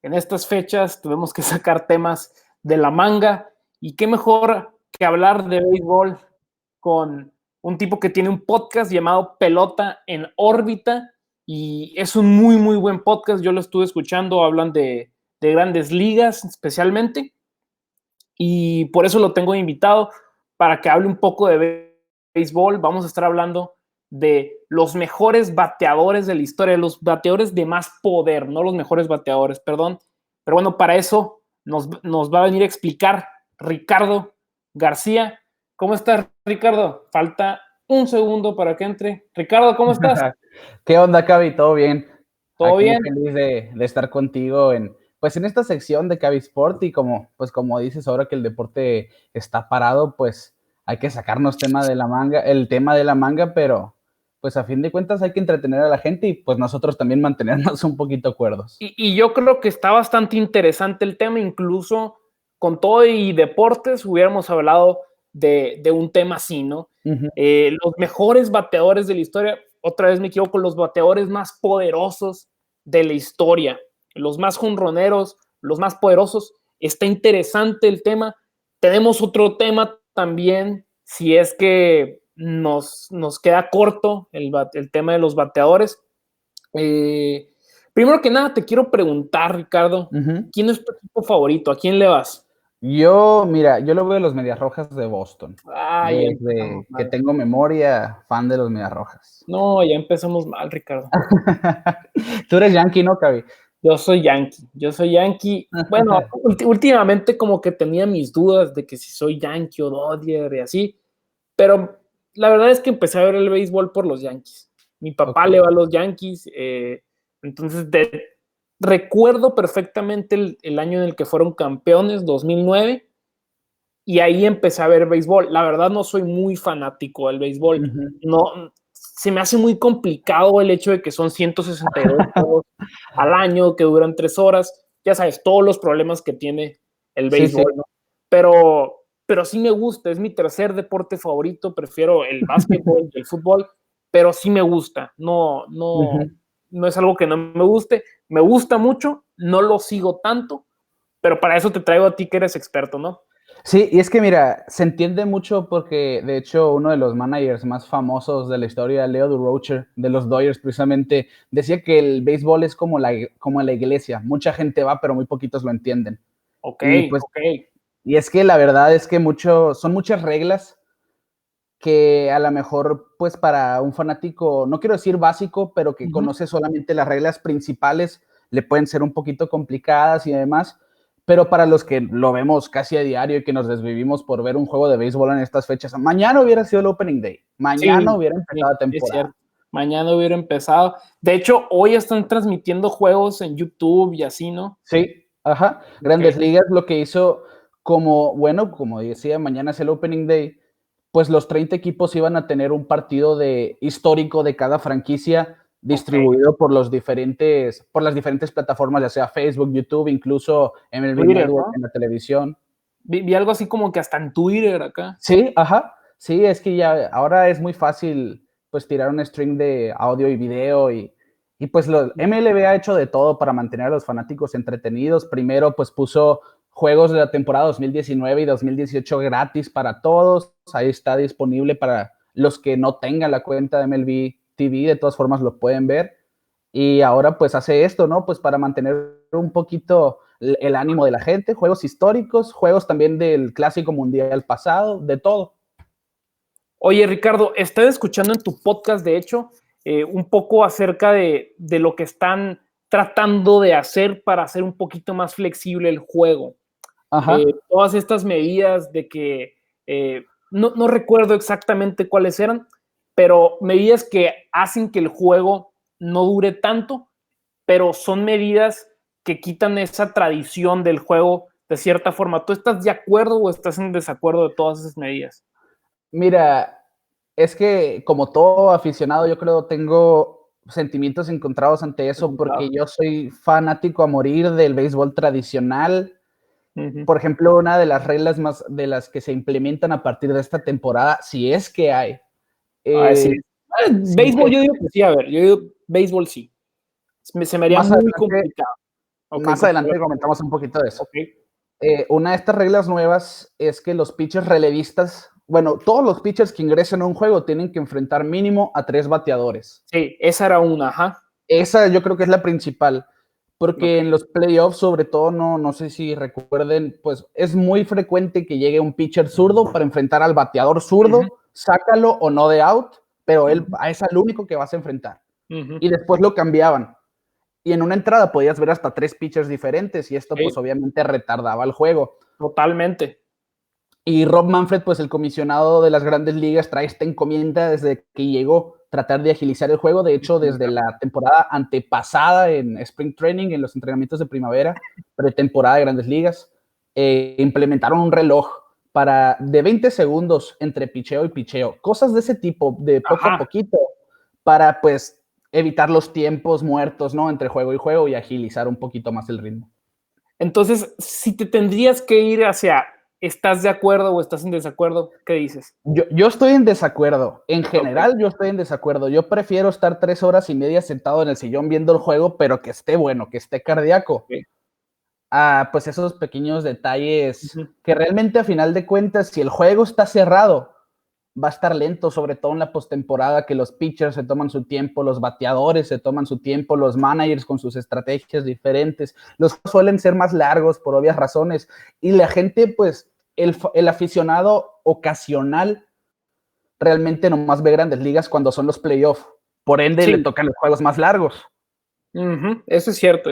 en estas fechas tuvimos que sacar temas de la manga y qué mejor que hablar de béisbol con un tipo que tiene un podcast llamado Pelota en órbita y es un muy, muy buen podcast. Yo lo estuve escuchando, hablan de grandes ligas especialmente y por eso lo tengo invitado para que hable un poco de béisbol. Vamos a estar hablando de los mejores bateadores de la historia, los bateadores de más poder, no los mejores bateadores, perdón. Pero bueno, para eso nos va a venir a explicar Ricardo García. ¿Cómo estás, Ricardo? Falta un segundo para que entre. Ricardo, ¿cómo estás? ¿Qué onda, Cavi? ¿Todo bien? ¿Todo Aquí bien? feliz de estar contigo en esta sección de Cavi Sport y como dices, ahora que el deporte está parado, pues hay que sacarnos el tema de la manga, pero pues a fin de cuentas hay que entretener a la gente y pues nosotros también mantenernos un poquito cuerdos. Y yo creo que está bastante interesante el tema, incluso con todo y deportes hubiéramos hablado de un tema así, ¿no? Uh-huh. Los mejores bateadores de la historia, otra vez me equivoco, los bateadores más poderosos de la historia, los más jonroneros, los más poderosos. Está interesante el tema. Tenemos otro tema también, si es que nos queda corto el tema de los bateadores. Primero que nada, te quiero preguntar, Ricardo, Uh-huh. ¿quién es tu equipo favorito? ¿A quién le vas? Yo lo veo de los Medias Rojas de Boston. Ya empezamos Desde que mal. tengo memoria, fan de los Medias Rojas. No, ya empezamos mal, Ricardo. Tú eres Yankee, ¿no, Cavi? Yo soy Yankee. Bueno, últimamente como que tenía mis dudas de que si soy Yankee o Dodger y así, pero la verdad es que empecé a ver el béisbol por los Yankees. Mi papá Okay. le va a los Yankees, entonces recuerdo perfectamente el año en el que fueron campeones, 2009, y ahí empecé a ver béisbol. La verdad no soy muy fanático del béisbol. Uh-huh. No, se me hace muy complicado el hecho de que son 162 juegos al año, que duran 3 horas. Ya sabes, todos los problemas que tiene el béisbol, Sí. ¿no? Pero sí me gusta, es mi tercer deporte favorito, prefiero el básquetbol y el fútbol, pero sí me gusta. Uh-huh. No es algo que no me guste. Me gusta mucho, no lo sigo tanto, pero para eso te traigo a ti que eres experto, ¿no? Sí, y es que mira, se entiende mucho porque de hecho uno de los managers más famosos de la historia, Leo Durocher, de los Dodgers precisamente, decía que el béisbol es como la iglesia, mucha gente va pero muy poquitos lo entienden. Ok. Y es que la verdad es que son muchas reglas que a lo mejor pues para un fanático, no quiero decir básico, pero que conoce solamente las reglas principales, le pueden ser un poquito complicadas y demás. Pero para los que lo vemos casi a diario y que nos desvivimos por ver un juego de béisbol en estas fechas, mañana hubiera sido el Opening Day, mañana Sí, hubiera empezado la es temporada. cierto. Mañana hubiera empezado. De hecho, hoy están transmitiendo juegos en YouTube y así, ¿no? Sí, ajá. Grandes Ligas lo que hizo como decía, mañana es el Opening Day, pues los 30 equipos iban a tener un partido histórico de cada franquicia distribuido por las diferentes plataformas, ya sea Facebook, YouTube, incluso MLB Twitter, Network ¿no? en la televisión. Vi algo así como que hasta en Twitter acá. Sí, ajá. Sí, es que ya ahora es muy fácil pues tirar un stream de audio y video y pues MLB ha hecho de todo para mantener a los fanáticos entretenidos. Primero pues puso juegos de la temporada 2019 y 2018 gratis para todos. Ahí está disponible para los que no tengan la cuenta de MLB TV, de todas formas lo pueden ver. Y ahora pues hace esto, ¿no? Pues para mantener un poquito el ánimo de la gente, juegos históricos, juegos también del Clásico Mundial pasado, de todo. Oye, Ricardo, estoy escuchando en tu podcast, de hecho, un poco acerca de lo que están tratando de hacer para hacer un poquito más flexible el juego. Ajá. Todas estas medidas de que no recuerdo exactamente cuáles eran, pero medidas que hacen que el juego no dure tanto, pero son medidas que quitan esa tradición del juego de cierta forma. ¿Tú estás de acuerdo o estás en desacuerdo de todas esas medidas? Mira, es que como todo aficionado, yo creo tengo sentimientos encontrados ante eso porque yo soy fanático a morir del béisbol tradicional. Por ejemplo, una de las reglas más de las que se implementan a partir de esta temporada, si es que hay. Sí. Sí, Béisbol, yo digo que sí, a ver, yo digo béisbol sí. Se me haría más muy adelante, complicado. Más adelante comentamos un poquito de eso. Okay. Una de estas reglas nuevas es que los pitchers relevistas, bueno, todos los pitchers que ingresen a un juego tienen que enfrentar mínimo a 3 bateadores. Sí, esa era una, ajá. Esa yo creo que es la principal, porque en los playoffs, sobre todo, no sé si recuerden, pues es muy frecuente que llegue un pitcher zurdo para enfrentar al bateador zurdo, sácalo o no de out, pero él es el único que vas a enfrentar. Y después lo cambiaban. Y en una entrada podías ver hasta 3 pitchers diferentes y esto pues obviamente retardaba el juego. Totalmente. Y Rob Manfred, pues el comisionado de las Grandes Ligas, trae esta encomienda desde que llegó, tratar de agilizar el juego. De hecho, desde la temporada antepasada en Spring Training, en los entrenamientos de primavera, pretemporada de Grandes Ligas, implementaron un reloj de 20 segundos entre picheo y picheo. Cosas de ese tipo, de poco a poquito, para pues evitar los tiempos muertos, ¿no? Entre juego y juego y agilizar un poquito más el ritmo. Entonces, si te tendrías que ir hacia ¿estás de acuerdo o estás en desacuerdo? ¿Qué dices? Yo estoy en desacuerdo. En general, yo estoy en desacuerdo. Yo prefiero estar 3 horas y media sentado en el sillón viendo el juego, pero que esté bueno, que esté cardíaco. Pues esos pequeños detalles que realmente a final de cuentas, si el juego está cerrado, va a estar lento, sobre todo en la postemporada, que los pitchers se toman su tiempo, los bateadores se toman su tiempo, los managers con sus estrategias diferentes, los suelen ser más largos por obvias razones, y la gente, pues, el aficionado ocasional realmente nomás ve Grandes Ligas cuando son los playoffs, por ende le tocan los juegos más largos. Eso es cierto,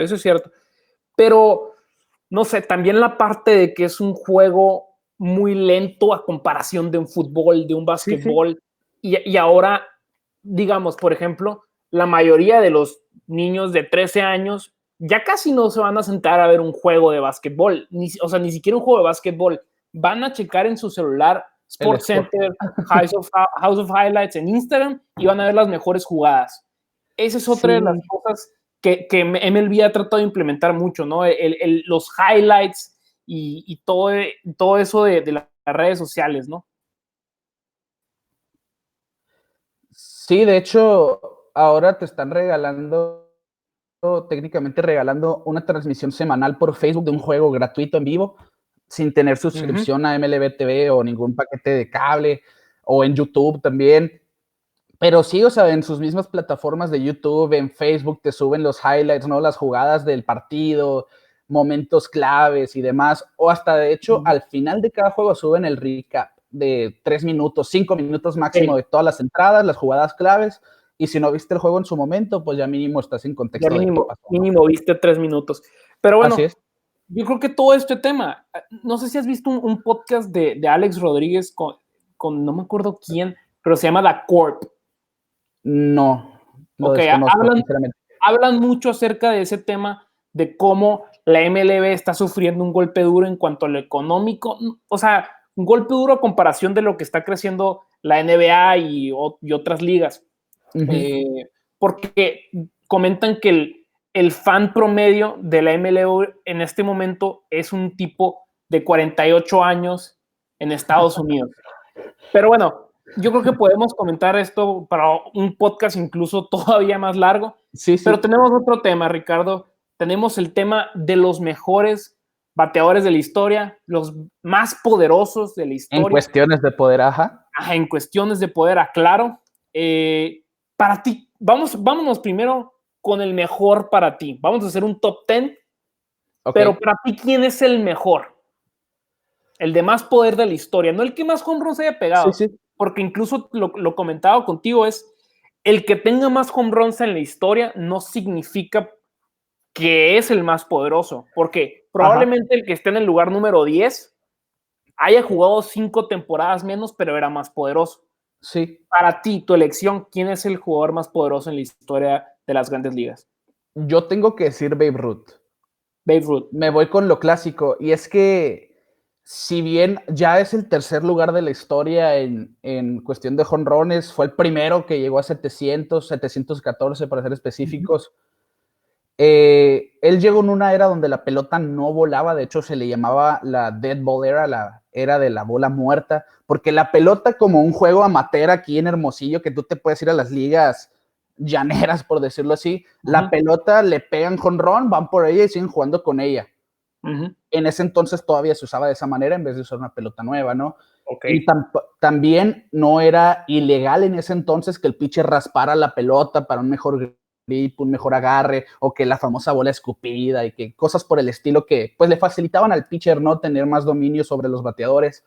pero, no sé, también la parte de que es un juego muy lento a comparación de un fútbol, de un básquetbol. Y ahora, digamos, por ejemplo, la mayoría de los niños de 13 años ya casi no se van a sentar a ver un juego de básquetbol, ni siquiera un juego de básquetbol. Van a checar en su celular Sports Center, House of Highlights en Instagram y van a ver las mejores jugadas. Esa es otra de las cosas que MLB ha tratado de implementar mucho, ¿no? Los highlights y todo eso de las redes sociales, ¿no? Sí, de hecho, ahora te están técnicamente regalando una transmisión semanal por Facebook de un juego gratuito en vivo, sin tener suscripción a MLB TV o ningún paquete de cable, o en YouTube también. Pero sí, o sea, en sus mismas plataformas de YouTube, en Facebook, te suben los highlights, ¿no? Las jugadas del partido, momentos claves y demás. O hasta, de hecho, al final de cada juego suben el recap de 3 minutos, 5 minutos máximo de todas las entradas, las jugadas claves. Y si no viste el juego en su momento, pues ya mínimo estás en contexto. Ya mínimo viste 3 minutos. Pero bueno, yo creo que todo este tema, no sé si has visto un podcast de Alex Rodríguez con no me acuerdo quién, pero se llama La Corp. No, hablan mucho acerca de ese tema, de cómo la MLB está sufriendo un golpe duro en cuanto a lo económico, o sea, un golpe duro a comparación de lo que está creciendo la NBA y otras ligas. Porque comentan que el fan promedio de la MLB en este momento es un tipo de 48 años en Estados Unidos. Pero bueno, yo creo que podemos comentar esto para un podcast incluso todavía más largo. Pero tenemos otro tema, Ricardo. Tenemos el tema de los mejores bateadores de la historia, los más poderosos de la historia. En cuestiones de poder, en cuestiones de poder, aclaro. Para ti, vámonos primero con el mejor para ti. Vamos a hacer un top 10. Pero para ti, ¿quién es el mejor? El de más poder de la historia, no el que más home runs haya pegado. Porque incluso lo comentaba contigo, es el que tenga más home runs en la historia no significa que es el más poderoso, porque probablemente el que esté en el lugar número 10 haya jugado 5 temporadas menos, pero era más poderoso. Para ti, tu elección, ¿quién es el jugador más poderoso en la historia de las Grandes Ligas? Yo tengo que decir Babe Ruth. Me voy con lo clásico, y es que si bien ya es el tercer lugar de la historia en cuestión de jonrones, fue el primero que llegó a 714 para ser específicos. Él llegó en una era donde la pelota no volaba, de hecho se le llamaba la Dead Ball Era, la era de la bola muerta, porque la pelota, como un juego amateur aquí en Hermosillo, que tú te puedes ir a las ligas llaneras, por decirlo así. La pelota le pegan jonrón, van por ella y siguen jugando con ella. En ese entonces todavía se usaba de esa manera en vez de usar una pelota nueva, ¿no? Okay. Y también no era ilegal en ese entonces que el pitcher raspara la pelota para un mejor grip, un mejor agarre, o que la famosa bola escupida y que cosas por el estilo que pues le facilitaban al pitcher no tener más dominio sobre los bateadores.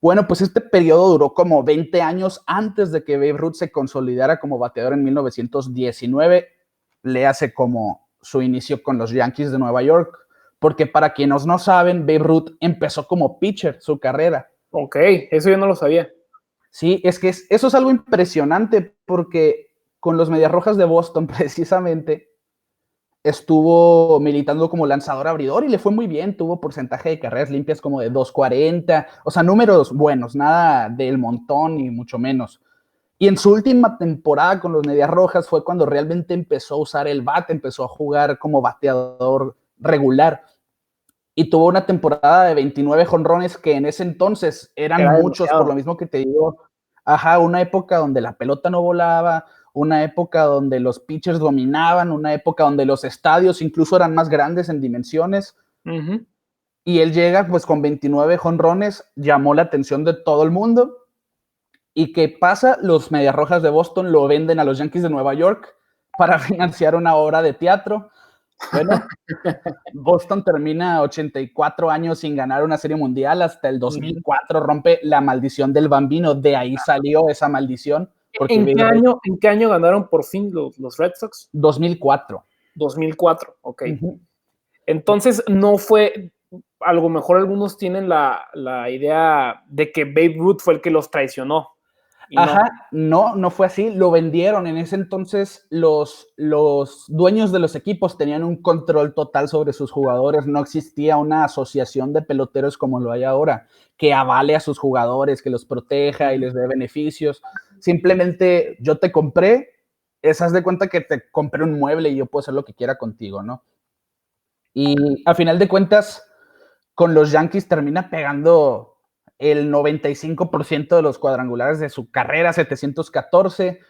Bueno, pues este periodo duró como 20 años antes de que Babe Ruth se consolidara como bateador en 1919, le hace como su inicio con los Yankees de Nueva York, porque para quienes no saben, Babe Ruth empezó como pitcher su carrera. Ok, eso yo no lo sabía. Sí, es que eso es algo impresionante porque con los Medias Rojas de Boston precisamente estuvo militando como lanzador abridor y le fue muy bien, tuvo porcentaje de carreras limpias como de 2.40, o sea, números buenos, nada del montón ni mucho menos. Y en su última temporada con los Medias Rojas fue cuando realmente empezó a usar el bat, empezó a jugar como bateador regular. Y tuvo una temporada de 29 jonrones que en ese entonces eran Era muchos, demasiado. por lo mismo que te digo. Ajá, una época donde la pelota no volaba, una época donde los pitchers dominaban, una época donde los estadios incluso eran más grandes en dimensiones. Y él llega pues con 29 jonrones, llamó la atención de todo el mundo. ¿Y qué pasa? Los Medias Rojas de Boston lo venden a los Yankees de Nueva York para financiar una obra de teatro. Bueno, Boston termina 84 años sin ganar una serie mundial, hasta el 2004 rompe la maldición del Bambino, de ahí salió esa maldición. Porque ¿En qué año ganaron por fin los Red Sox? 2004. 2004, ok. Entonces no fue, a lo mejor algunos tienen la idea de que Babe Ruth fue el que los traicionó. Ajá, no fue así, lo vendieron. En ese entonces los dueños de los equipos tenían un control total sobre sus jugadores, no existía una asociación de peloteros como lo hay ahora, que avale a sus jugadores, que los proteja y les dé beneficios. Simplemente yo te compré, haz de cuenta que te compré un mueble y yo puedo hacer lo que quiera contigo, ¿no? Y a final de cuentas, con los Yankees termina pegando el 95% de los cuadrangulares de su carrera, 714,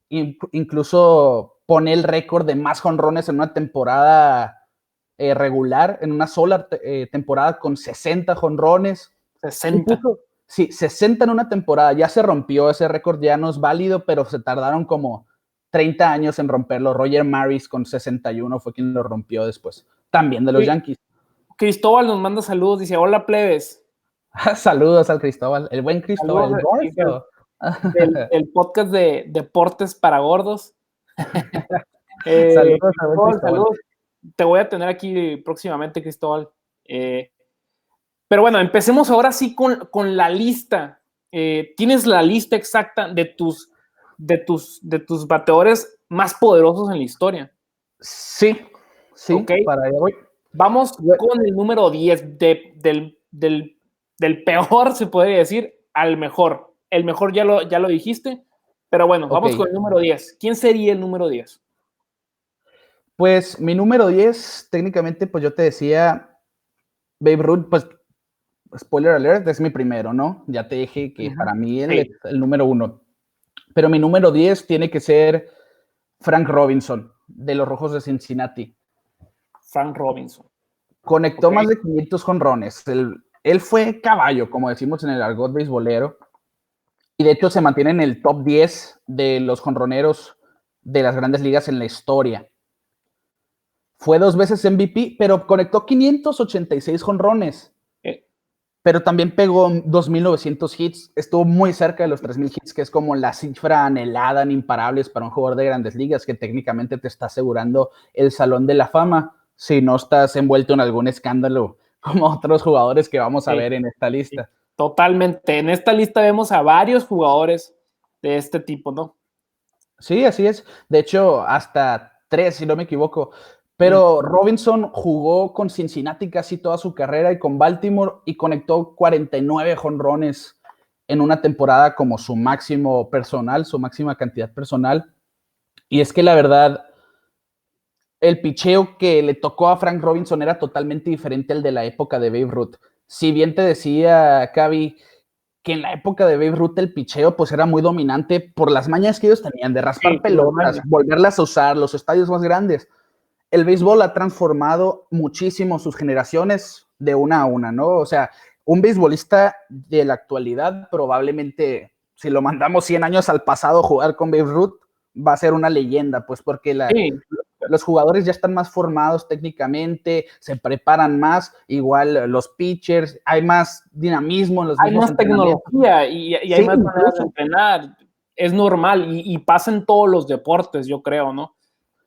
incluso pone el récord de más jonrones en una temporada regular, en una sola temporada con 60 jonrones. 60. Incluso, sí, 60 en una temporada, ya se rompió ese récord, ya no es válido, pero se tardaron como 30 años en romperlo. Roger Maris con 61 fue quien lo rompió después, también de los Yankees. Cristóbal nos manda saludos, dice, hola plebes. Saludos al Cristóbal, el buen Cristóbal. El podcast de Deportes para Gordos. Saludos al buen Cristóbal. Saludos. Te voy a tener aquí próximamente, Cristóbal. Pero bueno, empecemos ahora sí con la lista. ¿Tienes la lista exacta de tus bateadores más poderosos en la historia? Sí, okay. Para allá voy. Vamos con el número 10, del peor, se podría decir, al mejor. El mejor ya lo dijiste, pero bueno, vamos con el número 10. ¿Quién sería el número 10? Pues mi número 10, técnicamente, pues yo te decía, Babe Ruth, pues, spoiler alert, es mi primero, ¿no? Ya te dije que para mí él es el número 1. Pero mi número 10 tiene que ser Frank Robinson, de los Rojos de Cincinnati. Frank Robinson. Conectó más de 500 jonrones. Él fue caballo, como decimos en el argot beisbolero. Y de hecho se mantiene en el top 10 de los jonroneros de las grandes ligas en la historia. Fue 2 veces MVP, pero conectó 586 jonrones. Pero también pegó 2.900 hits. Estuvo muy cerca de los 3.000 hits, que es como la cifra anhelada en imparables para un jugador de grandes ligas, que técnicamente te está asegurando el Salón de la Fama si no estás envuelto en algún escándalo como otros jugadores que vamos a ver en esta lista. Sí, totalmente. En esta lista vemos a varios jugadores de este tipo, ¿no? Sí, así es. De hecho, hasta 3, si no me equivoco. Pero Robinson jugó con Cincinnati casi toda su carrera y con Baltimore y conectó 49 jonrones en una temporada como su máximo personal, su máxima cantidad personal. Y es que la verdad, el picheo que le tocó a Frank Robinson era totalmente diferente al de la época de Babe Ruth. Si bien te decía, Cavi, que en la época de Babe Ruth el picheo pues era muy dominante por las mañas que ellos tenían de raspar pelotas, volverlas a usar, los estadios más grandes. El béisbol ha transformado muchísimo sus generaciones de una a una, ¿no? O sea, un beisbolista de la actualidad probablemente, si lo mandamos 100 años al pasado a jugar con Babe Ruth, va a ser una leyenda, pues porque los jugadores ya están más formados técnicamente, se preparan más, igual los pitchers, hay más dinamismo en los mismos entrenamientos. Hay más tecnología y hay más maneras de entrenar. Es normal y pasa en todos los deportes, yo creo, ¿no?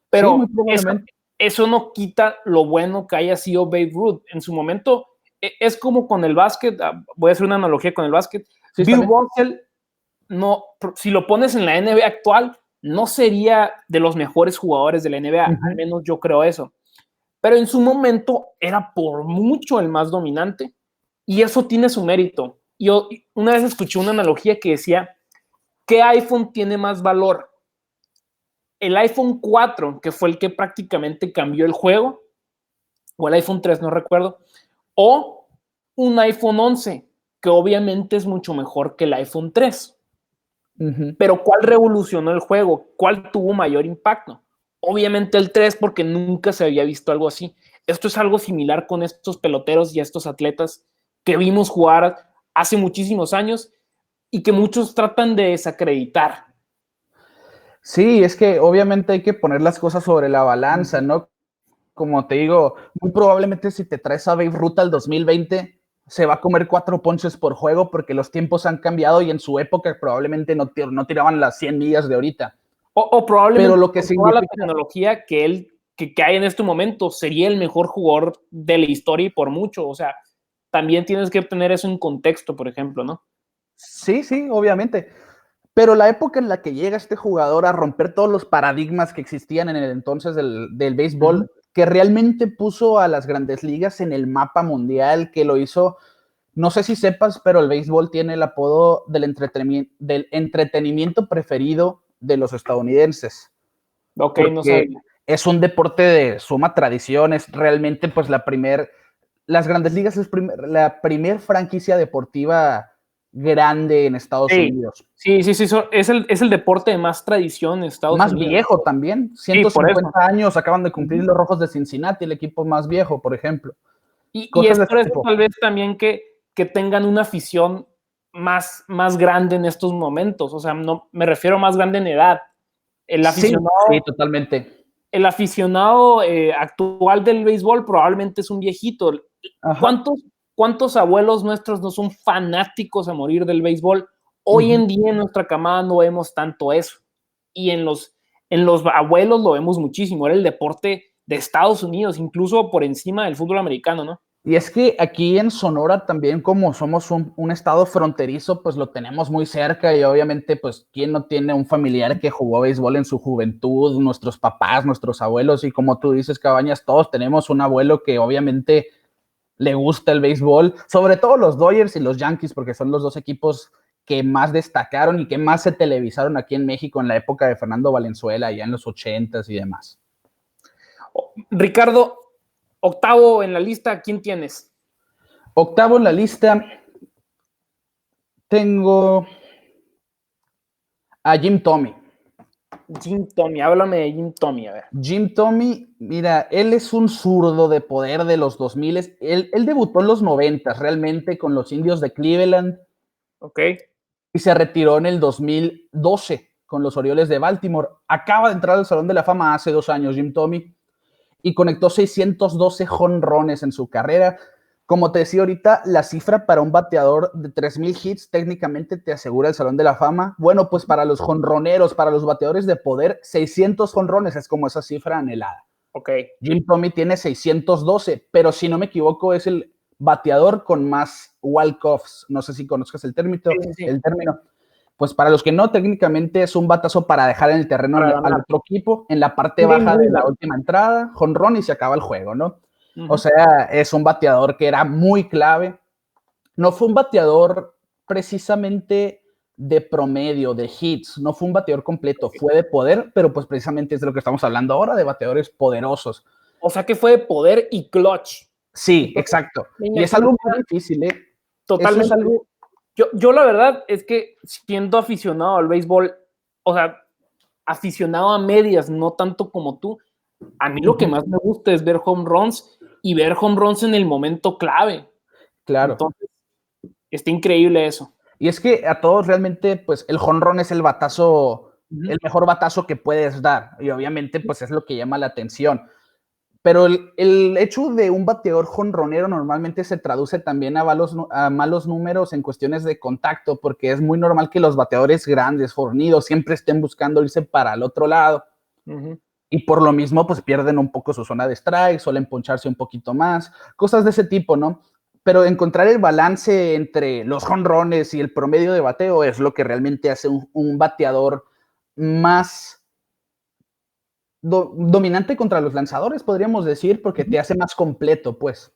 Pero muy probablemente. Eso no quita lo bueno que haya sido Babe Ruth. En su momento, es como con el básquet, voy a hacer una analogía con el básquet. Bill Russell, no, si lo pones en la NBA actual, no sería de los mejores jugadores de la NBA, al menos yo creo eso. Pero en su momento era por mucho el más dominante y eso tiene su mérito. Yo una vez escuché una analogía que decía, ¿qué iPhone tiene más valor? El iPhone 4, que fue el que prácticamente cambió el juego, o el iPhone 3, no recuerdo, o un iPhone 11, que obviamente es mucho mejor que el iPhone 3. Pero ¿cuál revolucionó el juego? ¿Cuál tuvo mayor impacto? Obviamente el 3, porque nunca se había visto algo así. Esto es algo similar con estos peloteros y estos atletas que vimos jugar hace muchísimos años y que muchos tratan de desacreditar. Sí, es que obviamente hay que poner las cosas sobre la balanza, ¿no? Como te digo, muy probablemente si te traes a Babe Ruth al 2020, se va a comer 4 ponches por juego porque los tiempos han cambiado y en su época probablemente no tiraban las 100 millas de ahorita. O probablemente pero lo que con toda la tecnología que hay en este momento sería el mejor jugador de la historia y por mucho. O sea, también tienes que tener eso en contexto, por ejemplo, ¿no? Sí, obviamente. Pero la época en la que llega este jugador a romper todos los paradigmas que existían en el entonces del béisbol, que realmente puso a las grandes ligas en el mapa mundial, que lo hizo, no sé si sepas, pero el béisbol tiene el apodo del entretenimiento preferido de los estadounidenses. Ok, no sabía. Es un deporte de suma tradición, es realmente pues las grandes ligas es la primer franquicia deportiva grande en Estados Unidos. Sí, es el deporte de más tradición en Estados Unidos. Unidos. Más viejo también, 150 años acaban de cumplir los Rojos de Cincinnati, el equipo más viejo, por ejemplo. Y es por eso tal vez también que tengan una afición más grande en estos momentos, o sea, no me refiero más grande en edad. El aficionado, sí, totalmente. El aficionado actual del béisbol probablemente es un viejito. ¿Cuántos abuelos nuestros no son fanáticos a morir del béisbol? Hoy en día en nuestra camada no vemos tanto eso. Y en los abuelos lo vemos muchísimo. Era el deporte de Estados Unidos, incluso por encima del fútbol americano, ¿no? Y es que aquí en Sonora también, como somos un estado fronterizo, pues lo tenemos muy cerca y obviamente, pues, ¿quién no tiene un familiar que jugó béisbol en su juventud? Nuestros papás, nuestros abuelos, y como tú dices, Cabañas, todos tenemos un abuelo que obviamente le gusta el béisbol, sobre todo los Dodgers y los Yankees, porque son los dos equipos que más destacaron y que más se televisaron aquí en México en la época de Fernando Valenzuela, ya en los 80s y demás. Ricardo, octavo en la lista, ¿quién tienes? Octavo en la lista, tengo a Jim Thome. Jim Thome, háblame de Jim Thome, a ver. Jim Thome, mira, él es un zurdo de poder de los 2000. Él debutó en los 90 realmente con los Indios de Cleveland. Ok. Y se retiró en el 2012 con los Orioles de Baltimore. Acaba de entrar al Salón de la Fama hace 2 años, Jim Thome, y conectó 612 jonrones en su carrera. Como te decía ahorita, la cifra para un bateador de 3,000 hits técnicamente te asegura el Salón de la Fama. Bueno, pues para los jonroneros, para los bateadores de poder, 600 jonrones es como esa cifra anhelada. Ok. Jim Thome tiene 612, pero si no me equivoco es el bateador con más walk-offs. No sé si conozcas el término. Sí. El término. Pues para los que no, técnicamente es un batazo para dejar en el terreno al otro equipo, en la parte baja de la última entrada, jonrón y se acaba el juego, ¿no? O sea, es un bateador que era muy clave. No fue un bateador precisamente de promedio, de hits, no fue un bateador completo, fue de poder, pero pues precisamente es de lo que estamos hablando ahora, de bateadores poderosos. O sea que fue de poder y clutch. Sí, exacto. Y es algo muy difícil, ¿eh? Totalmente. Yo la verdad es que siendo aficionado al béisbol, o sea, aficionado a medias, no tanto como tú, a mí lo que más me gusta es ver home runs y ver home runs en el momento clave. Claro. Entonces, está increíble eso. Y es que a todos realmente, pues el jonrón es el batazo, el mejor batazo que puedes dar. Y obviamente, pues es lo que llama la atención. Pero el hecho de un bateador jonronero normalmente se traduce también a malos números en cuestiones de contacto, porque es muy normal que los bateadores grandes, fornidos, siempre estén buscando irse para el otro lado. Y por lo mismo, pues pierden un poco su zona de strike, suelen poncharse un poquito más, cosas de ese tipo, ¿no? Pero encontrar el balance entre los jonrones y el promedio de bateo es lo que realmente hace un bateador más dominante contra los lanzadores, podríamos decir, porque te hace más completo, pues.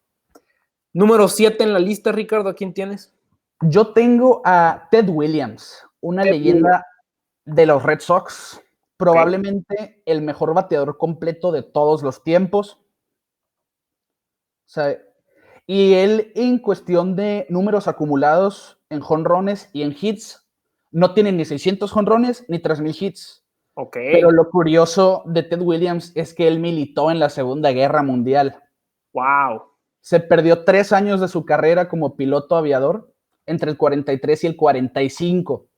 Número 7 en la lista, Ricardo, ¿a quién tienes? Yo tengo a Ted Williams, una leyenda de los Red Sox, probablemente el mejor bateador completo de todos los tiempos. O sea, y él en cuestión de números acumulados en jonrones y en hits, no tiene ni 600 jonrones ni 3,000 hits. Okay. Pero lo curioso de Ted Williams es que él militó en la Segunda Guerra Mundial. Wow. Se perdió 3 años de su carrera como piloto aviador entre el 43 y el 45.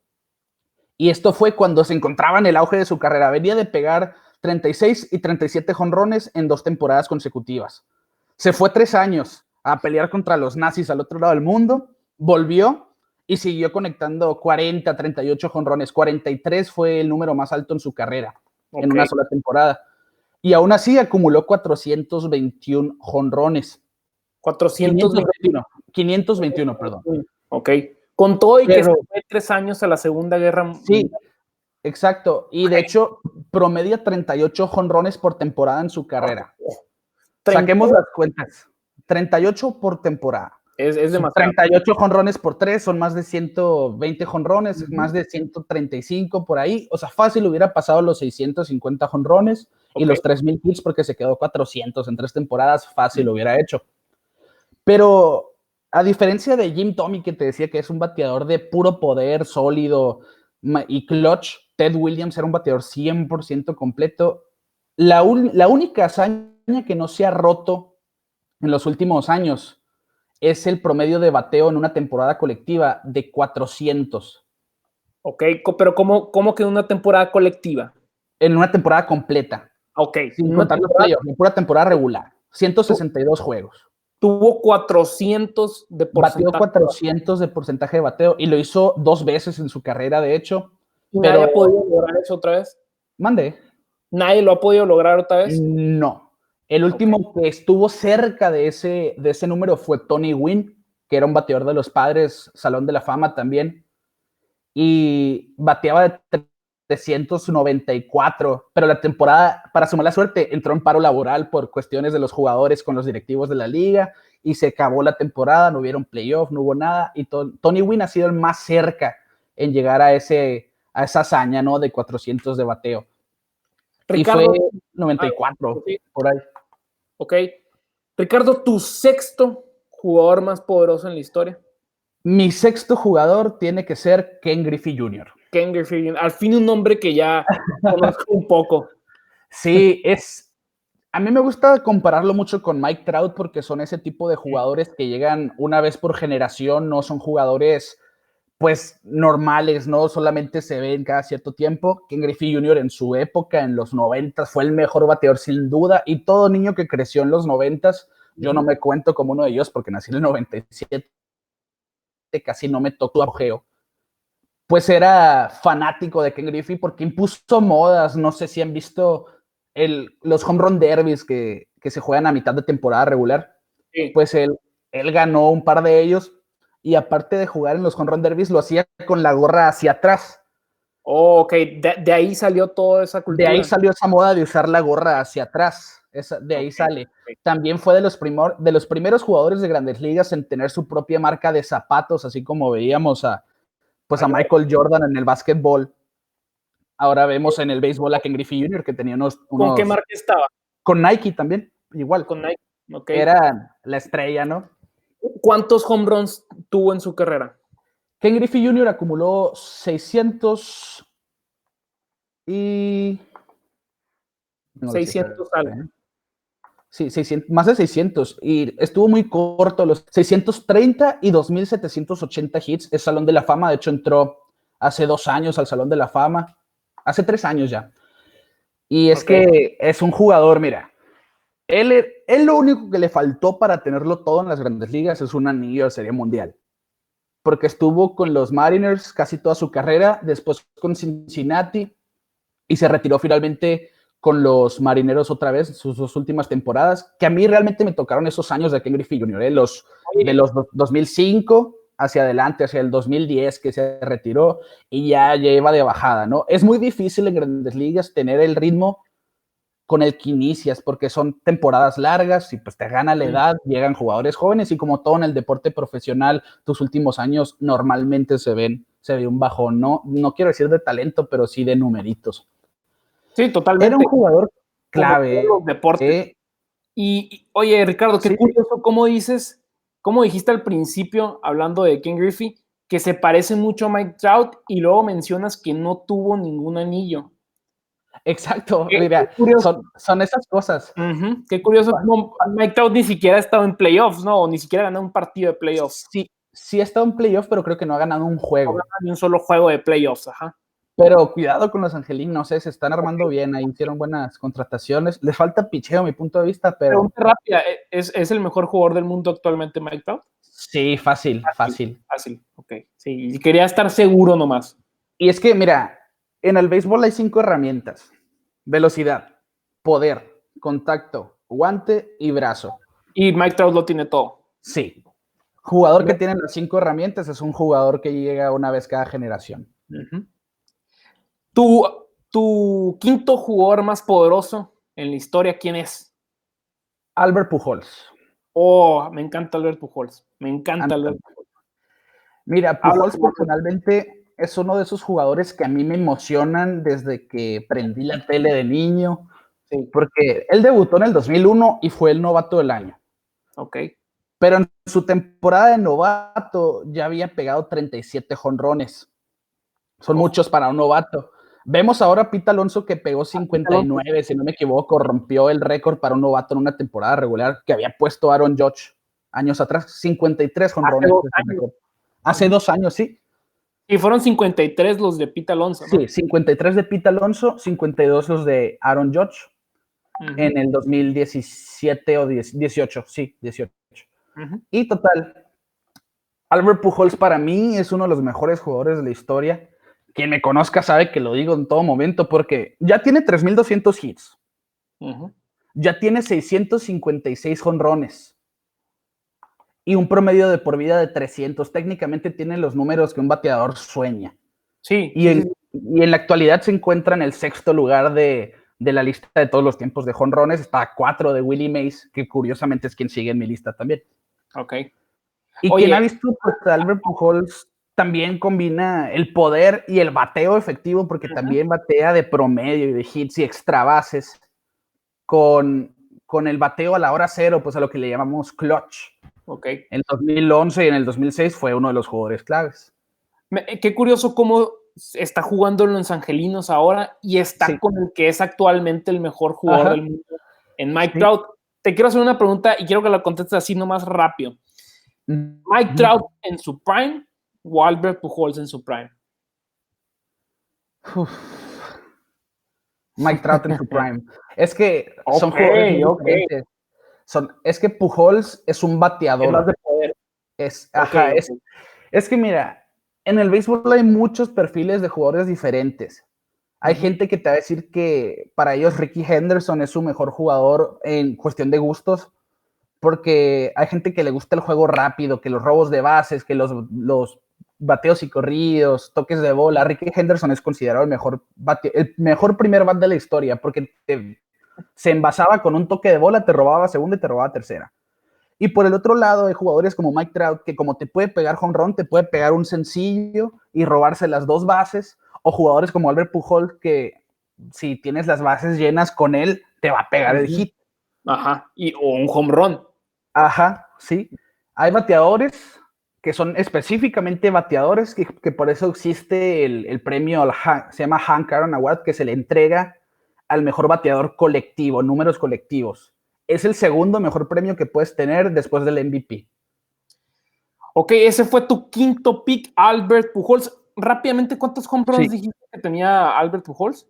Y esto fue cuando se encontraba en el auge de su carrera. Venía de pegar 36 y 37 jonrones en 2 temporadas consecutivas. Se fue 3 años a pelear contra los nazis al otro lado del mundo, volvió y siguió conectando 40, 38 jonrones. 43 fue el número más alto en su carrera, en una sola temporada. Y aún así acumuló 421 jonrones. 521, perdón. Ok. Con todo y que se fue 3 años a la Segunda Guerra Mundial. Sí, exacto. Y de hecho, promedia 38 jonrones por temporada en su carrera. Saquemos las cuentas. 38 por temporada. Es demasiado. 38 jonrones por 3 son más de 120 jonrones, más de 135 por ahí. O sea, fácil hubiera pasado los 650 jonrones y los 3,000 hits porque se quedó 400 en 3 temporadas. Fácil lo hubiera hecho. Pero a diferencia de Jim Thome, que te decía que es un bateador de puro poder, sólido y clutch, Ted Williams era un bateador 100% completo. La única hazaña que no se ha roto en los últimos años es el promedio de bateo en una temporada colectiva de 400. Ok, pero ¿cómo quedó una temporada colectiva? En una temporada completa. Ok. Sin contar los playoffs, en pura temporada regular. 162 juegos. Tuvo 400 de porcentaje. Batió 400 de porcentaje de bateo y lo hizo 2 veces en su carrera, de hecho. ¿Nadie ha podido lograr eso otra vez? Mande. ¿Nadie lo ha podido lograr otra vez? No. El último que estuvo cerca de ese número fue Tony Gwynn, que era un bateador de los Padres, Salón de la Fama también. Y bateaba de 394, pero la temporada, para su mala suerte, entró en paro laboral por cuestiones de los jugadores con los directivos de la liga y se acabó la temporada, no hubieron playoff, no hubo nada, y Tony Gwynn ha sido el más cerca en llegar a esa hazaña, ¿no? De 400 de bateo. Ricardo, y fue 94, por ahí. Ok. Ricardo, ¿tu sexto jugador más poderoso en la historia? Mi sexto jugador tiene que ser Ken Griffey Jr. Ken Griffey Jr. Al fin un nombre que ya conozco un poco. Sí, a mí me gusta compararlo mucho con Mike Trout porque son ese tipo de jugadores que llegan una vez por generación, no son jugadores pues normales, no solamente se ven cada cierto tiempo. Ken Griffey Jr. en su época, en los 90, fue el mejor bateador sin duda, y todo niño que creció en los 90, yo no me cuento como uno de ellos porque nací en el 97, casi no me tocó apogeo, pues era fanático de Ken Griffey porque impuso modas. No sé si han visto los home run derbies que se juegan a mitad de temporada regular. Sí. Pues él ganó un par de ellos y aparte de jugar en los home run derbies, lo hacía con la gorra hacia atrás. Oh, ok. De ahí salió toda esa cultura. De ahí salió esa moda de usar la gorra hacia atrás. De ahí sale. Okay. También fue de los primeros jugadores de Grandes Ligas en tener su propia marca de zapatos, así como veíamos a Michael Jordan en el básquetbol. Ahora vemos en el béisbol a Ken Griffey Jr., que tenía unos... ¿Con qué marca estaba? Con Nike también, igual. Con Nike, ok. Era la estrella, ¿no? ¿Cuántos home runs tuvo en su carrera? Ken Griffey Jr. acumuló 600 y... 600 algo. Sí, 600, más de 600. Y estuvo muy corto, los 630 y 2.780 hits. Es Salón de la Fama. De hecho, entró hace 2 años al Salón de la Fama. Hace 3 años ya. Y es que es un jugador, mira. Él lo único que le faltó para tenerlo todo en las Grandes Ligas es un anillo de Serie Mundial. Porque estuvo con los Mariners casi toda su carrera, después con Cincinnati y se retiró finalmente con los Marineros otra vez, sus 2 últimas temporadas, que a mí realmente me tocaron esos años de Ken Griffey Jr., de los 2005 hacia adelante, hacia el 2010 que se retiró y ya lleva de bajada, ¿no? Es muy difícil en Grandes Ligas tener el ritmo con el que inicias, porque son temporadas largas y pues te gana la edad, llegan jugadores jóvenes y como todo en el deporte profesional, tus últimos años normalmente se ve un bajón, no quiero decir de talento, pero sí de numeritos. Sí, totalmente. Era un jugador clave. Los deportes. Y oye, Ricardo, qué curioso, ¿cómo dijiste al principio, hablando de Ken Griffey, que se parece mucho a Mike Trout y luego mencionas que no tuvo ningún anillo? Exacto, mira, son esas cosas. Qué curioso, como Mike Trout ni siquiera ha estado en playoffs, ¿no? O ni siquiera ha ganado un partido de playoffs. Sí ha estado en playoffs, pero creo que no ha ganado un juego. No ha ganado ni un solo juego de playoffs, ajá. Pero cuidado con los angelinos, se están armando bien, ahí hicieron buenas contrataciones. Les falta picheo, a mi punto de vista, pero... Pregunta rápida, ¿es el mejor jugador del mundo actualmente Mike Trout? Sí, fácil, ok. Sí, quería estar seguro nomás. Y es que, mira, en el béisbol hay 5 herramientas. Velocidad, poder, contacto, guante y brazo. Y Mike Trout lo tiene todo. Sí. Jugador que tiene las 5 herramientas es un jugador que llega una vez cada generación. ¿Tu quinto jugador más poderoso en la historia, quién es? Albert Pujols. Oh, me encanta Albert Pujols. Mira, Pujols personalmente es uno de esos jugadores que a mí me emocionan desde que prendí la tele de niño. Sí. Porque él debutó en el 2001 y fue el novato del año. Ok. Pero en su temporada de novato ya había pegado 37 jonrones. Son muchos para un novato. Vemos ahora a Pete Alonso que pegó 59, si no me equivoco, rompió el récord para un novato en una temporada regular que había puesto Aaron Judge años atrás, 53 jonrones. Hace 2 años, sí. Y fueron 53 los de Pete Alonso, ¿no? Sí, 53 de Pete Alonso, 52 los de Aaron Judge en el 2017 o 18, sí, 18. Y total, Albert Pujols para mí es uno de los mejores jugadores de la historia. Quien me conozca sabe que lo digo en todo momento porque ya tiene 3,200 hits. Ya tiene 656 jonrones. Y un promedio de por vida de 300. Técnicamente tiene los números que un bateador sueña. Sí. Y en la actualidad se encuentra en el 6º lugar de la lista de todos los tiempos de jonrones. Está a 4 de Willie Mays, que curiosamente es quien sigue en mi lista también. Ok. Y quien ha visto, pues, Albert Pujols también combina el poder y el bateo efectivo, porque también batea de promedio y de hits y extra bases con el bateo a la hora cero, pues a lo que le llamamos clutch. Okay. En el 2011 y en el 2006 fue uno de los jugadores claves. Qué curioso cómo está jugando en los Angelinos ahora y está con el que es actualmente el mejor jugador del mundo, en Mike Trout. Te quiero hacer una pregunta y quiero que la contestes así nomás rápido. ¿Mike Trout en su prime o Albert Pujols en su prime? Mike Trout en su prime. Es que son jugadores muy diferentes. Es que Pujols es un bateador. Es más de poder. Es que mira, en el béisbol hay muchos perfiles de jugadores diferentes. Hay gente que te va a decir que para ellos Ricky Henderson es su mejor jugador en cuestión de gustos, porque hay gente que le gusta el juego rápido, que los robos de bases, que los bateos y corridos, toques de bola. Ricky Henderson es considerado el mejor primer bat de la historia, porque se envasaba con un toque de bola, te robaba segunda y te robaba tercera. Y por el otro lado hay jugadores como Mike Trout, que como te puede pegar home run, te puede pegar un sencillo y robarse las 2 bases, o jugadores como Albert Pujols, que si tienes las bases llenas con él, te va a pegar el hit. Ajá, o un home run. Ajá, sí. Hay bateadores que son específicamente bateadores, que por eso existe el premio, se llama Hank Aaron Award, que se le entrega al mejor bateador colectivo, números colectivos. Es el segundo mejor premio que puedes tener después del MVP. Ok, ese fue tu quinto pick, Albert Pujols. Rápidamente, ¿cuántos home runs dijiste que tenía Albert Pujols?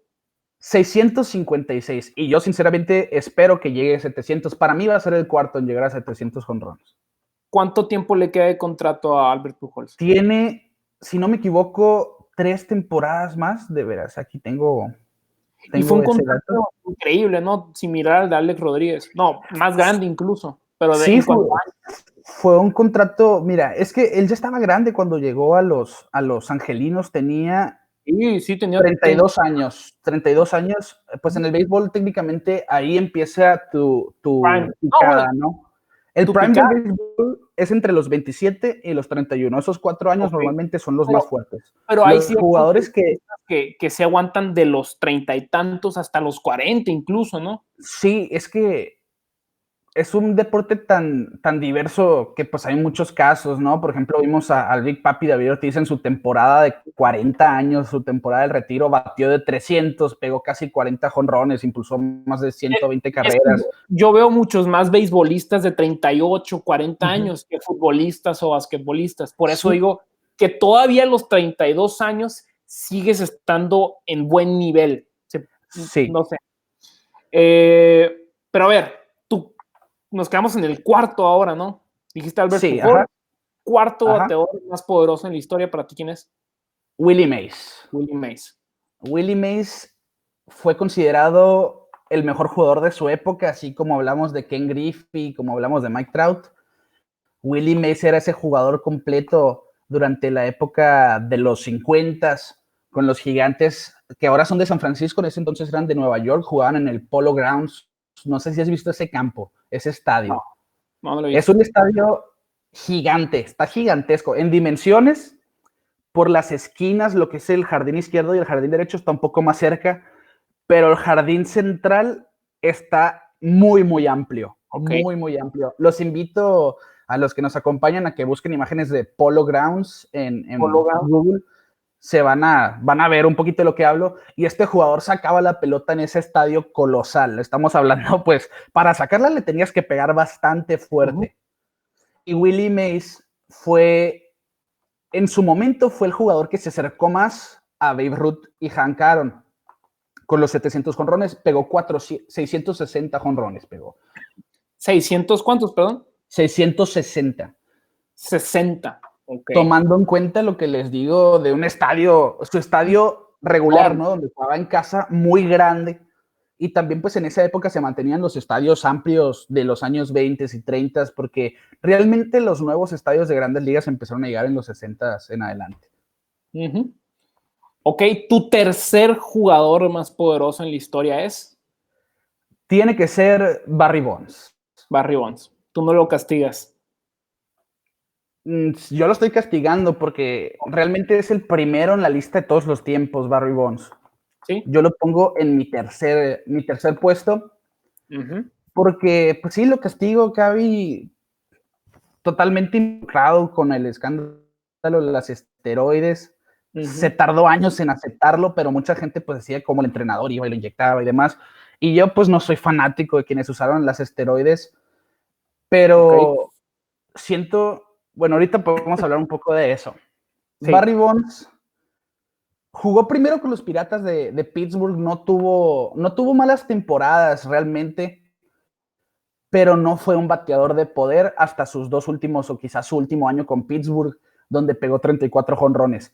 656. Y yo sinceramente espero que llegue a 700. Para mí va a ser el cuarto en llegar a 700 home runs. ¿Cuánto tiempo le queda de contrato a Albert Pujols? Tiene, si no me equivoco, 3 temporadas más. De veras, aquí tengo y fue un contrato increíble, ¿no? Similar al de Alex Rodríguez. No, más grande incluso. Pero sí, fue un contrato. Mira, es que él ya estaba grande cuando llegó a los Angelinos. Tenía tenía 32 años. 32 años. Pues en el béisbol técnicamente ahí empieza tu picada, ¿no? El prime del béisbol es entre los 27 y los 31. Esos 4 años normalmente son los más fuertes. Pero hay jugadores que se aguantan de los 30 y tantos hasta los 40 incluso, ¿no? Sí, es que es un deporte tan diverso que pues hay muchos casos, ¿no? Por ejemplo, vimos al Big Papi David Ortiz en su temporada de 40 años, su temporada del retiro, batió de 300, pegó casi 40 jonrones, impulsó más de 120 carreras. Yo veo muchos más beisbolistas de 38, 40 años que futbolistas o basquetbolistas. Por eso digo que todavía a los 32 años sigues estando en buen nivel. Sí. No sé. Pero a ver, nos quedamos en el cuarto ahora, ¿no? Dijiste Albert Pujols, cuarto bateador más poderoso en la historia. ¿Para ti quién es? Willie Mays. Willie Mays. Willie Mays fue considerado el mejor jugador de su época, así como hablamos de Ken Griffey, como hablamos de Mike Trout. Willie Mays era ese jugador completo durante la época de los 50s, con los Gigantes, que ahora son de San Francisco, en ese entonces eran de Nueva York, jugaban en el Polo Grounds. No sé si has visto ese campo, ese estadio. No lo he visto. Es un estadio gigante, está gigantesco. En dimensiones, por las esquinas, lo que es el jardín izquierdo y el jardín derecho está un poco más cerca, pero el jardín central está muy, muy amplio. Muy, muy amplio. Los invito a los que nos acompañan a que busquen imágenes de Polo Grounds en Google. Se van a ver un poquito de lo que hablo, y este jugador sacaba la pelota en ese estadio colosal. Estamos hablando, pues, para sacarla le tenías que pegar bastante fuerte. Y Willie Mays en su momento fue el jugador que se acercó más a Babe Ruth y Hank Aaron. Con los 700 jonrones, pegó 660 jonrones, pegó. ¿600 cuántos, perdón? 660. 60. Okay. Tomando en cuenta lo que les digo de un estadio, su estadio regular, ¿no? Donde jugaba en casa, muy grande. Y también, pues, en esa época se mantenían los estadios amplios de los años 20 y 30, porque realmente los nuevos estadios de grandes ligas empezaron a llegar en los 60 en adelante. Ok, ¿tu tercer jugador más poderoso en la historia es? Tiene que ser Barry Bonds. Barry Bonds. Tú no lo castigas. Yo lo estoy castigando porque realmente es el primero en la lista de todos los tiempos, Barry Bonds. ¿Sí? Yo lo pongo en mi tercer puesto, porque pues sí, lo castigo, Cavi, totalmente involucrado con el escándalo de las esteroides. Se tardó años en aceptarlo, pero mucha gente pues decía como el entrenador iba y lo inyectaba y demás. Y yo pues no soy fanático de quienes usaron las esteroides, pero siento... Bueno, ahorita podemos hablar un poco de eso. Sí. Barry Bonds jugó primero con los Piratas de Pittsburgh, no tuvo malas temporadas realmente, pero no fue un bateador de poder hasta sus 2 últimos o quizás su último año con Pittsburgh, donde pegó 34 jonrones.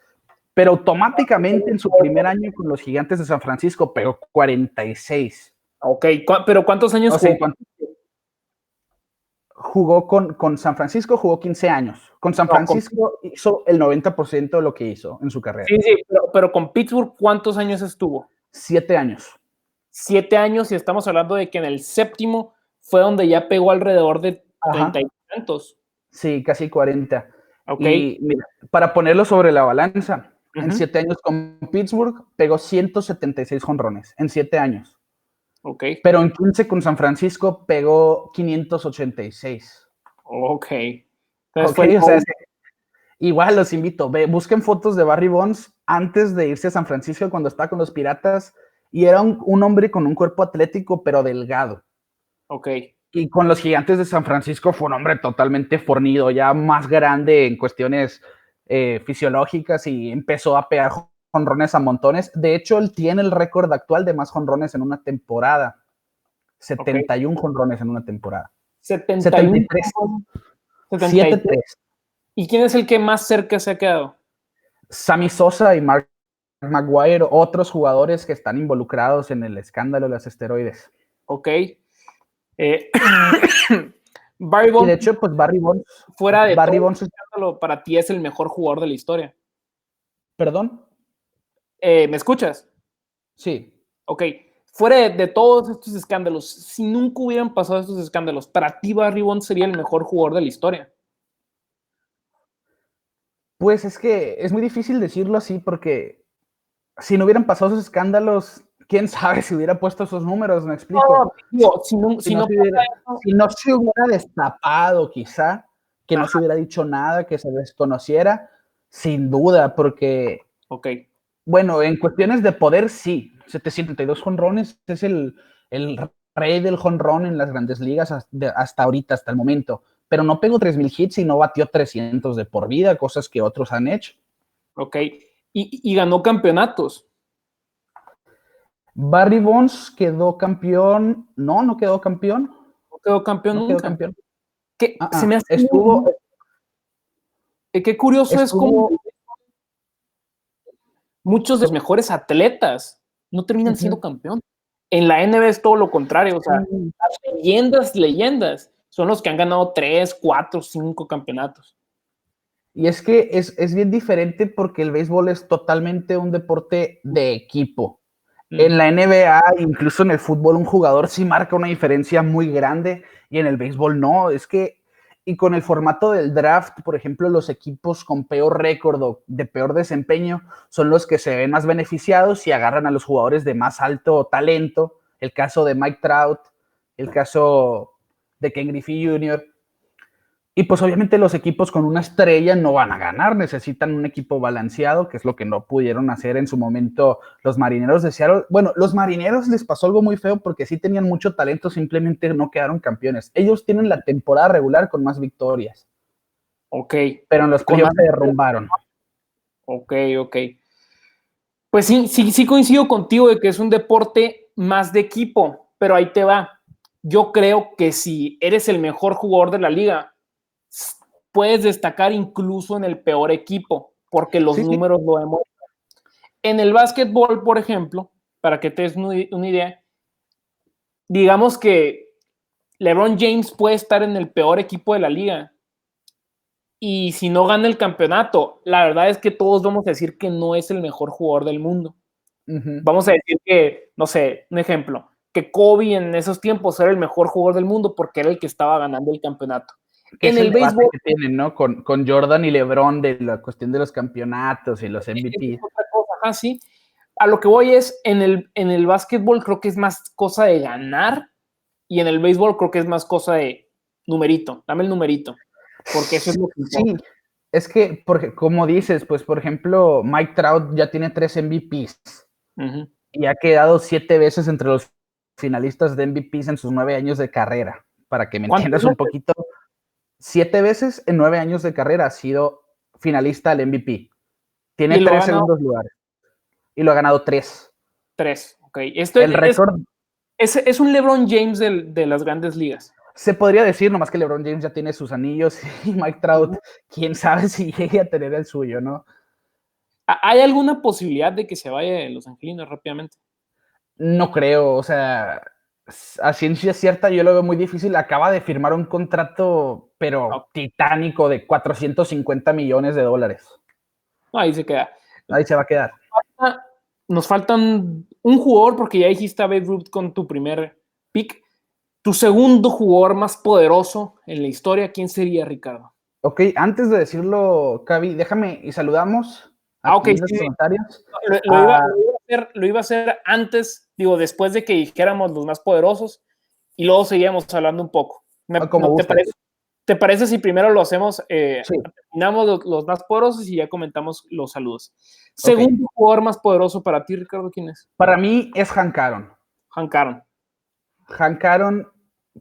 Pero automáticamente en su primer año con los Gigantes de San Francisco pegó 46. Ok, pero ¿cuántos años jugó? Jugó con San Francisco, jugó 15 años. Con San Francisco hizo el 90% de lo que hizo en su carrera. Sí, pero con Pittsburgh, ¿cuántos años estuvo? 7 años. 7 años, y estamos hablando de que en el séptimo fue donde ya pegó alrededor de 30 y tantos. Sí, casi 40. Y mira, para ponerlo sobre la balanza, en 7 años con Pittsburgh pegó 176 jonrones, en 7 años. Pero en 15 con San Francisco pegó 586. Ok. Entonces Igual los invito, busquen fotos de Barry Bonds antes de irse a San Francisco cuando estaba con los Piratas y era un hombre con un cuerpo atlético pero delgado. Ok. Y con los Gigantes de San Francisco fue un hombre totalmente fornido, ya más grande en cuestiones fisiológicas y empezó a pegar jonrones a montones. De hecho, él tiene el récord actual de más jonrones en una temporada. 71 jonrones en una temporada. 71. 73. 73. 7-3. ¿Y quién es el que más cerca se ha quedado? Sammy Sosa y Mark McGwire, otros jugadores que están involucrados en el escándalo de los esteroides. Ok. Barry Bonds, y de hecho, pues Barry Bonds, fuera de Barry todo Bonds, escándalo, para ti es el mejor jugador de la historia. ¿Perdón? ¿Me escuchas? Sí. Ok. Fuera de todos estos escándalos, si nunca hubieran pasado estos escándalos, para ti Barry Bonds sería el mejor jugador de la historia. Pues es que es muy difícil decirlo así porque si no hubieran pasado esos escándalos, quién sabe si hubiera puesto esos números, me explico. Si no se hubiera destapado quizá, que no se hubiera dicho nada, que se desconociera, sin duda, porque, bueno, en cuestiones de poder sí, 772 jonrones es el rey del jonrón en las grandes ligas hasta ahorita, hasta el momento, pero no pegó 3,000 hits y no batió 300 de por vida, cosas que otros han hecho. Ok, y ganó campeonatos. Barry Bonds quedó campeón. No quedó campeón. No quedó campeón nunca. Quedó campeón. Se me hace estuvo. Qué curioso es como muchos de los mejores atletas no terminan siendo campeón. En la NBA es todo lo contrario. O sea, las leyendas son los que han ganado 3, 4, 5 campeonatos. Y es que es bien diferente porque el béisbol es totalmente un deporte de equipo. En la NBA, incluso en el fútbol, un jugador sí marca una diferencia muy grande y en el béisbol no. Es que, y con el formato del draft, por ejemplo, los equipos con peor récord o de peor desempeño son los que se ven más beneficiados y agarran a los jugadores de más alto talento. El caso de Mike Trout, el caso de Ken Griffey Jr., y pues obviamente los equipos con una estrella no van a ganar, necesitan un equipo balanceado, que es lo que no pudieron hacer en su momento los Marineros de Seattle. Bueno, los Marineros les pasó algo muy feo porque sí tenían mucho talento, simplemente no quedaron campeones. Ellos tienen la temporada regular con más victorias. Ok. Pero en los playoffs se derrumbaron. Ok. Pues sí coincido contigo de que es un deporte más de equipo, pero ahí te va. Yo creo que si eres el mejor jugador de la liga, puedes destacar incluso en el peor equipo, porque los números lo demuestran. En el básquetbol, por ejemplo, para que te des una idea, digamos que LeBron James puede estar en el peor equipo de la liga, y si no gana el campeonato, la verdad es que todos vamos a decir que no es el mejor jugador del mundo. Vamos a decir que, no sé, un ejemplo, que Kobe en esos tiempos era el mejor jugador del mundo porque era el que estaba ganando el campeonato. Que en el béisbol que tienen, ¿no? Con Jordan y LeBron de la cuestión de los campeonatos y los MVP. Es otra cosa, sí. A lo que voy es, en el básquetbol creo que es más cosa de ganar y en el béisbol creo que es más cosa de numerito, dame el numerito, porque eso es lo que importa. Sí, es que, como dices, pues por ejemplo, Mike Trout ya tiene 3 MVPs y ha quedado 7 veces entre los finalistas de MVPs en sus 9 años de carrera. Para que me entiendas un poquito, 7 veces en 9 años de carrera ha sido finalista al MVP. Tiene 3 segundos lugares y lo ha ganado 3. 3, ok. El récord es un LeBron James de las grandes ligas. Se podría decir, nomás que LeBron James ya tiene sus anillos y Mike Trout, quién sabe si llegue a tener el suyo, ¿no? ¿Hay alguna posibilidad de que se vaya de Los Angelinos rápidamente? No creo, o sea, a ciencia cierta yo lo veo muy difícil. Acaba de firmar un contrato, pero titánico, de $450 millones. No, ahí se queda. Ahí se va a quedar. Nos faltan un jugador, porque ya dijiste a Babe Ruth con tu primer pick. Tu segundo jugador más poderoso en la historia, ¿quién sería, Ricardo? Ok, antes de decirlo, Cavi, déjame y saludamos aquí en los comentarios. Lo iba a hacer antes, después de que dijéramos los más poderosos, y luego seguíamos hablando un poco. Como ¿Te parece? ¿Te parece si primero lo hacemos, Sí. terminamos los más poderosos y ya comentamos los saludos? Ok. Segundo jugador más poderoso para ti, Ricardo, ¿quién es? Para mí es Hank Aaron. Hank Aaron. Hank Aaron,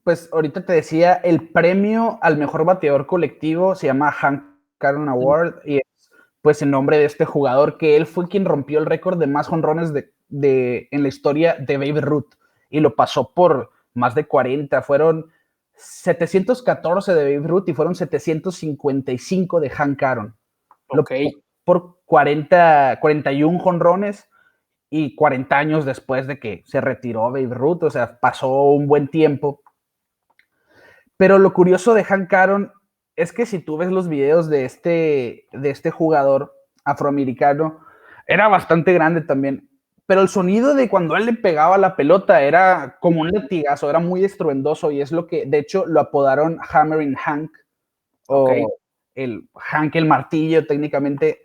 pues ahorita te decía, el premio al mejor bateador colectivo se llama Hank Aaron Award y es pues en nombre de este jugador que él fue quien rompió el récord de más jonrones en la historia de Babe Ruth y lo pasó por más de 40, fueron 714 de Babe Ruth y fueron 755 de Hank Aaron. Ok. Por 41 jonrones y 40 años después de que se retiró Babe Ruth, o sea, pasó un buen tiempo. Pero lo curioso de Hank Aaron es que si tú ves los videos de este jugador afroamericano, era bastante grande también, pero el sonido de cuando él le pegaba la pelota era como un latigazo, era muy estruendoso y es lo que, de hecho, lo apodaron Hammering Hank o el Hank el martillo técnicamente,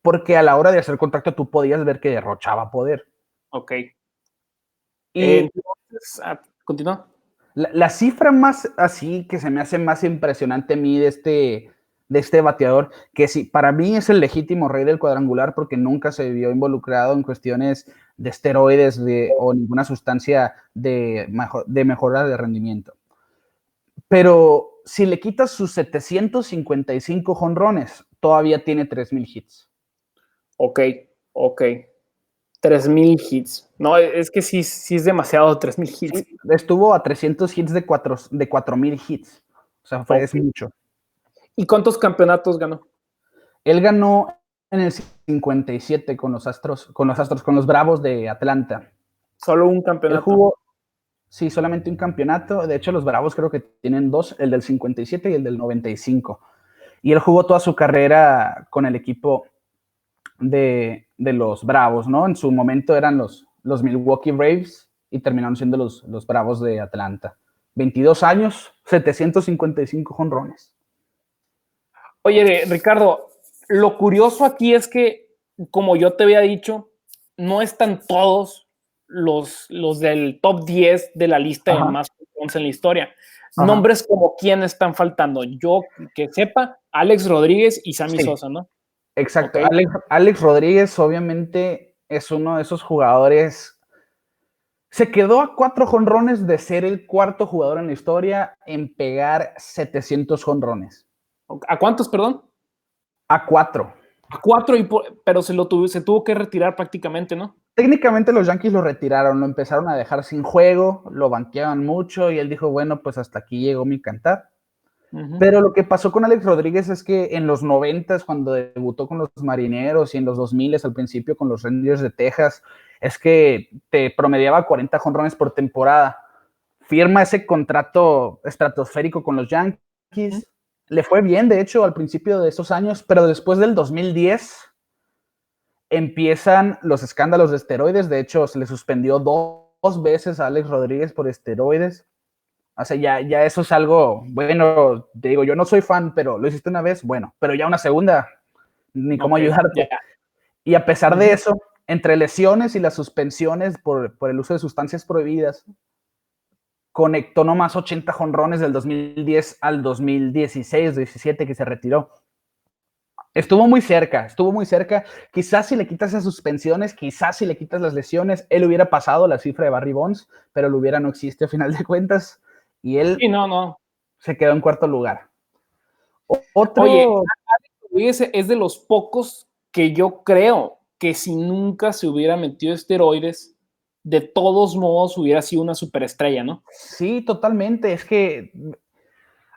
porque a la hora de hacer contacto tú podías ver que derrochaba poder. Ok. Y entonces, continúa. La cifra más así que se me hace más impresionante a mí de este bateador, que sí, para mí es el legítimo rey del cuadrangular porque nunca se vio involucrado en cuestiones de esteroides o ninguna sustancia de mejora de rendimiento. Pero si le quitas sus 755 jonrones, todavía tiene 3,000 hits. Ok. 3,000 hits. No, es que sí es demasiado 3,000 hits. Sí, estuvo a 300 hits de 4,000 hits. O sea, es mucho. ¿Y cuántos campeonatos ganó? Él ganó en el 57 con los Bravos de Atlanta. Solo un campeonato. Él jugó, sí, solamente un campeonato. De hecho, los Bravos creo que tienen dos, el del 57 y el del 95. Y él jugó toda su carrera con el equipo de los Bravos, ¿no? En su momento eran los Milwaukee Braves y terminaron siendo los Bravos de Atlanta. 22 años, 755 jonrones. Oye, Ricardo, lo curioso aquí es que, como yo te había dicho, no están todos los del top 10 de la lista de más jonrones en la historia. Ajá. Nombres como quién están faltando. Yo que sepa, Alex Rodríguez y Sammy Sosa, ¿no? Exacto. Okay. Alex Rodríguez obviamente es uno de esos jugadores. Se quedó a 4 jonrones de ser el cuarto jugador en la historia en pegar 700 jonrones. ¿A cuántos, perdón? A 4. A 4, pero se tuvo que retirar prácticamente, ¿no? Técnicamente los Yankees lo retiraron, lo empezaron a dejar sin juego, lo banqueaban mucho y él dijo, bueno, pues hasta aquí llegó mi cantar. Pero lo que pasó con Alex Rodríguez es que en los 90s, cuando debutó con los Marineros y en los 2000s al principio con los Rangers de Texas, es que te promediaba 40 jonrones por temporada. Firma ese contrato estratosférico con los Yankees. Le fue bien, de hecho, al principio de esos años, pero después del 2010 empiezan los escándalos de esteroides. De hecho, se le suspendió dos veces a Alex Rodríguez por esteroides. O sea, ya eso es algo, bueno, te digo, yo no soy fan, pero lo hiciste una vez, bueno, pero ya una segunda, ni cómo ayudarte. Yeah. Y a pesar de eso, entre lesiones y las suspensiones por el uso de sustancias prohibidas, conectó nomás 80 jonrones del 2010 al 2016-17 que se retiró. Estuvo muy cerca. Quizás si le quitas esas suspensiones, quizás si le quitas las lesiones, él hubiera pasado la cifra de Barry Bonds, pero lo hubiera no existe a final de cuentas. Y él se quedó en cuarto lugar. Oye, Alex Rodríguez es de los pocos que yo creo que si nunca se hubiera metido esteroides, de todos modos hubiera sido una superestrella, ¿no? Sí, totalmente. Es que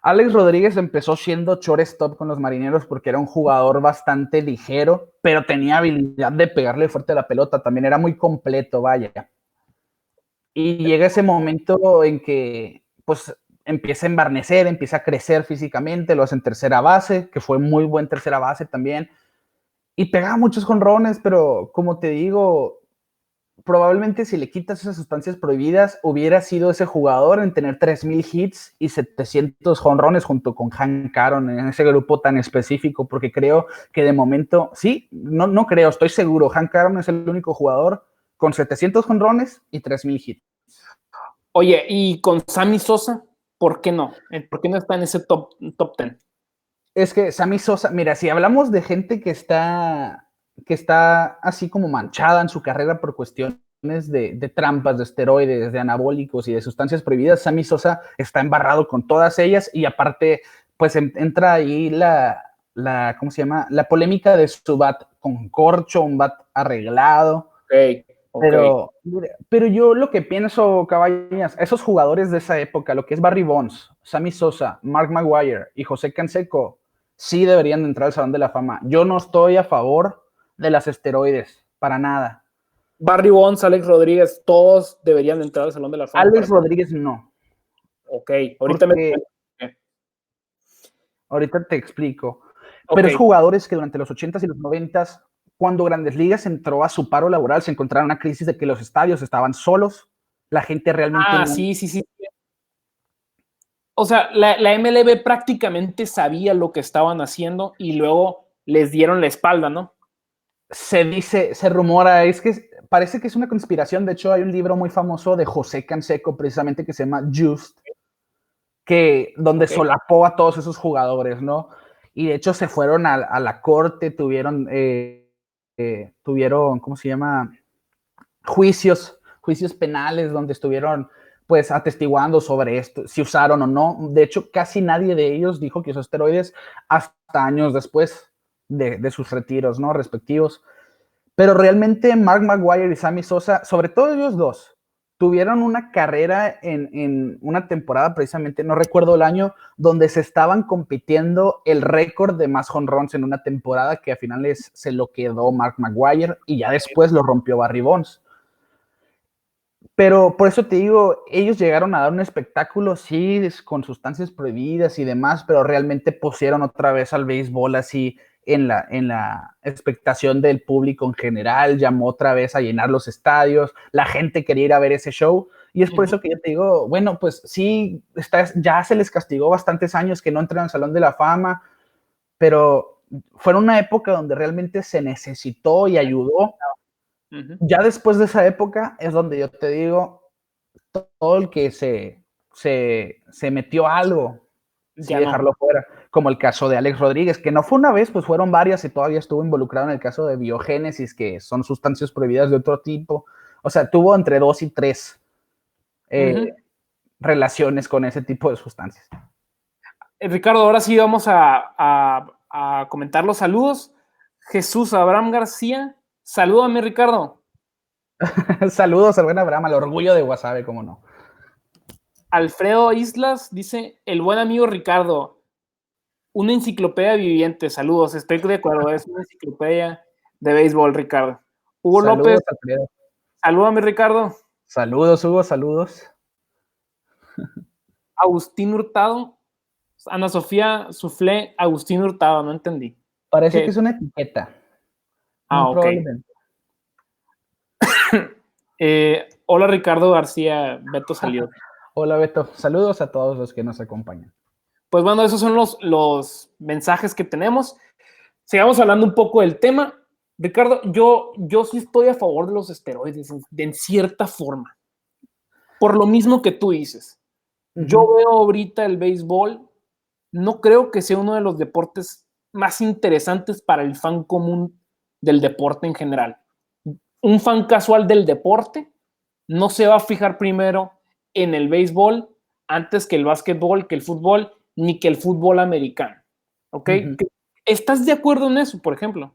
Alex Rodríguez empezó siendo shortstop con los Marineros porque era un jugador bastante ligero, pero tenía habilidad de pegarle fuerte a la pelota. También era muy completo, vaya. Y llega ese momento en que, pues, empieza a embarnecer, empieza a crecer físicamente, lo hace en tercera base, que fue muy buen tercera base también, y pegaba muchos jonrones, pero como te digo, probablemente si le quitas esas sustancias prohibidas, hubiera sido ese jugador en tener 3,000 hits y 700 jonrones junto con Hank Aaron en ese grupo tan específico, porque creo que de momento, sí, no creo, estoy seguro, Hank Aaron es el único jugador con 700 jonrones y 3,000 hits. Oye, ¿y con Sammy Sosa? ¿Por qué no? ¿Por qué no está en ese top 10? Es que Sammy Sosa, mira, si hablamos de gente que está así como manchada en su carrera por cuestiones de trampas, de esteroides, de anabólicos y de sustancias prohibidas, Sammy Sosa está embarrado con todas ellas y aparte, pues entra ahí ¿cómo se llama? La polémica de su bat con corcho, un bat arreglado. Okay. Pero yo lo que pienso, Cabañas, esos jugadores de esa época, lo que es Barry Bonds, Sammy Sosa, Mark Maguire y José Canseco, sí deberían de entrar al Salón de la Fama. Yo no estoy a favor de las esteroides, para nada. Barry Bonds, Alex Rodríguez, todos deberían entrar al Salón de la Fama. Alex Rodríguez no. Ok, ahorita ahorita te explico. Okay. Pero es jugadores que durante los 80s y los 90s, cuando Grandes Ligas entró a su paro laboral, se encontraron una crisis de que los estadios estaban solos, la gente realmente... Sí. O sea, la MLB prácticamente sabía lo que estaban haciendo y luego les dieron la espalda, ¿no? Se rumora, es que parece que es una conspiración. De hecho, hay un libro muy famoso de José Canseco, precisamente, que se llama Just, donde solapó a todos esos jugadores, ¿no? Y de hecho se fueron a la corte, tuvieron, ¿cómo se llama? Juicios penales donde estuvieron pues atestiguando sobre esto, si usaron o no. De hecho, casi nadie de ellos dijo que usó esteroides hasta años después de sus retiros, ¿no? Respectivos. Pero realmente Mark Maguire y Sammy Sosa, sobre todo ellos dos, tuvieron una carrera en una temporada precisamente, no recuerdo el año, donde se estaban compitiendo el récord de más jonrones en una temporada que a finales se lo quedó Mark Maguire y ya después lo rompió Barry Bonds. Pero por eso te digo, ellos llegaron a dar un espectáculo, sí, con sustancias prohibidas y demás, pero realmente pusieron otra vez al béisbol así en la expectación del público en general, llamó otra vez a llenar los estadios, la gente quería ir a ver ese show, y es por eso que yo te digo, bueno, pues sí, ya se les castigó bastantes años que no entran al Salón de la Fama, pero fue una época donde realmente se necesitó y ayudó. Ya después de esa época es donde yo te digo, todo el que se metió algo, sí, dejarlo fuera, como el caso de Alex Rodríguez, que no fue una vez, pues fueron varias y todavía estuvo involucrado en el caso de biogénesis, que son sustancias prohibidas de otro tipo. O sea, tuvo entre 2 y 3 relaciones con ese tipo de sustancias. Ricardo, ahora sí vamos a comentar los saludos. Jesús Abraham García, salúdame, Ricardo. Saludos al buen Abraham, al orgullo de Guasave, cómo no. Alfredo Islas dice, el buen amigo Ricardo, una enciclopedia viviente, saludos, estoy de acuerdo, es una enciclopedia de béisbol, Ricardo. Hugo saludos, López, Alfredo. Salúdame, Ricardo. Saludos, Hugo, saludos. Agustín Hurtado, Ana Sofía Suflé, Agustín Hurtado, no entendí. Parece que es una etiqueta. Muy probablemente. Hola, Ricardo García, Beto salió. Hola, Beto. Saludos a todos los que nos acompañan. Pues bueno, esos son los mensajes que tenemos. Sigamos hablando un poco del tema. Ricardo, yo sí estoy a favor de los esteroides, en cierta forma. Por lo mismo que tú dices. Yo veo ahorita el béisbol, no creo que sea uno de los deportes más interesantes para el fan común del deporte en general. Un fan casual del deporte no se va a fijar primero en el béisbol antes que el básquetbol, que el fútbol, ni que el fútbol americano. ¿Ok? ¿Estás de acuerdo en eso, por ejemplo?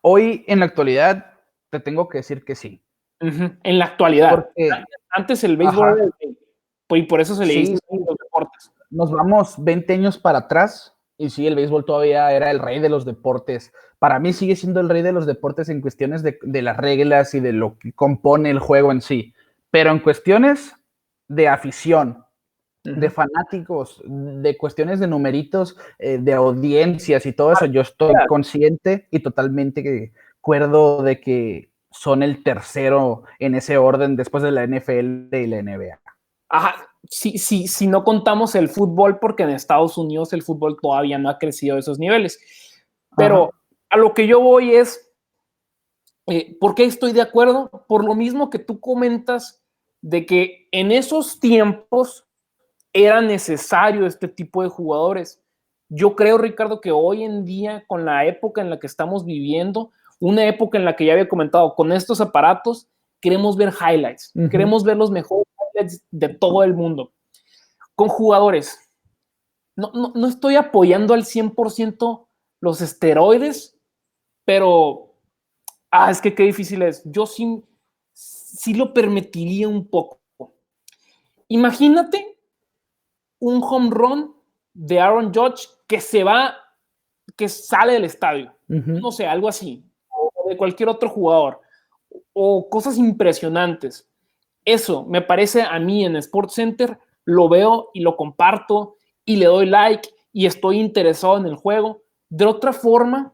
Hoy, en la actualidad, te tengo que decir que sí. En la actualidad. Porque antes el béisbol, y por eso se le dice los deportes. Nos vamos 20 años para atrás y sí, el béisbol todavía era el rey de los deportes. Para mí sigue siendo el rey de los deportes en cuestiones de las reglas y de lo que compone el juego en sí. Pero en cuestiones de afición, de fanáticos, de cuestiones de numeritos, de audiencias y todo eso, yo estoy consciente y totalmente de acuerdo de que son el tercero en ese orden después de la NFL y la NBA. Ajá, si no contamos el fútbol, porque en Estados Unidos el fútbol todavía no ha crecido a esos niveles. Pero a lo que yo voy es, ¿por qué estoy de acuerdo? Por lo mismo que tú comentas de que en esos tiempos era necesario este tipo de jugadores. Yo creo, Ricardo, que hoy en día, con la época en la que estamos viviendo, una época en la que ya había comentado, con estos aparatos, queremos ver highlights, queremos ver los mejores highlights de todo el mundo. Con jugadores, no estoy apoyando al 100% los esteroides, pero es que qué difícil es. Yo sí lo permitiría un poco. Imagínate un home run de Aaron Judge que sale del estadio. No sé, algo así. O de cualquier otro jugador. O cosas impresionantes. Eso me parece a mí en SportsCenter, lo veo y lo comparto y le doy like y estoy interesado en el juego. De otra forma,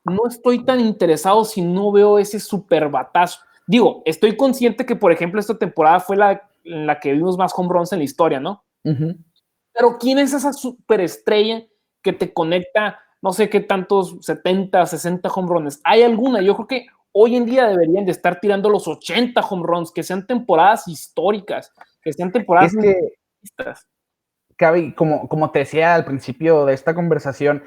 no estoy tan interesado si no veo ese super batazo. Digo, estoy consciente que, por ejemplo, esta temporada fue en la que vimos más home runs en la historia, ¿no? Pero ¿quién es esa superestrella que te conecta, no sé qué tantos 70, 60 home runs? ¿Hay alguna? Yo creo que hoy en día deberían de estar tirando los 80 home runs, que sean temporadas históricas, que sean temporadas... Es que, Cavi, como te decía al principio de esta conversación,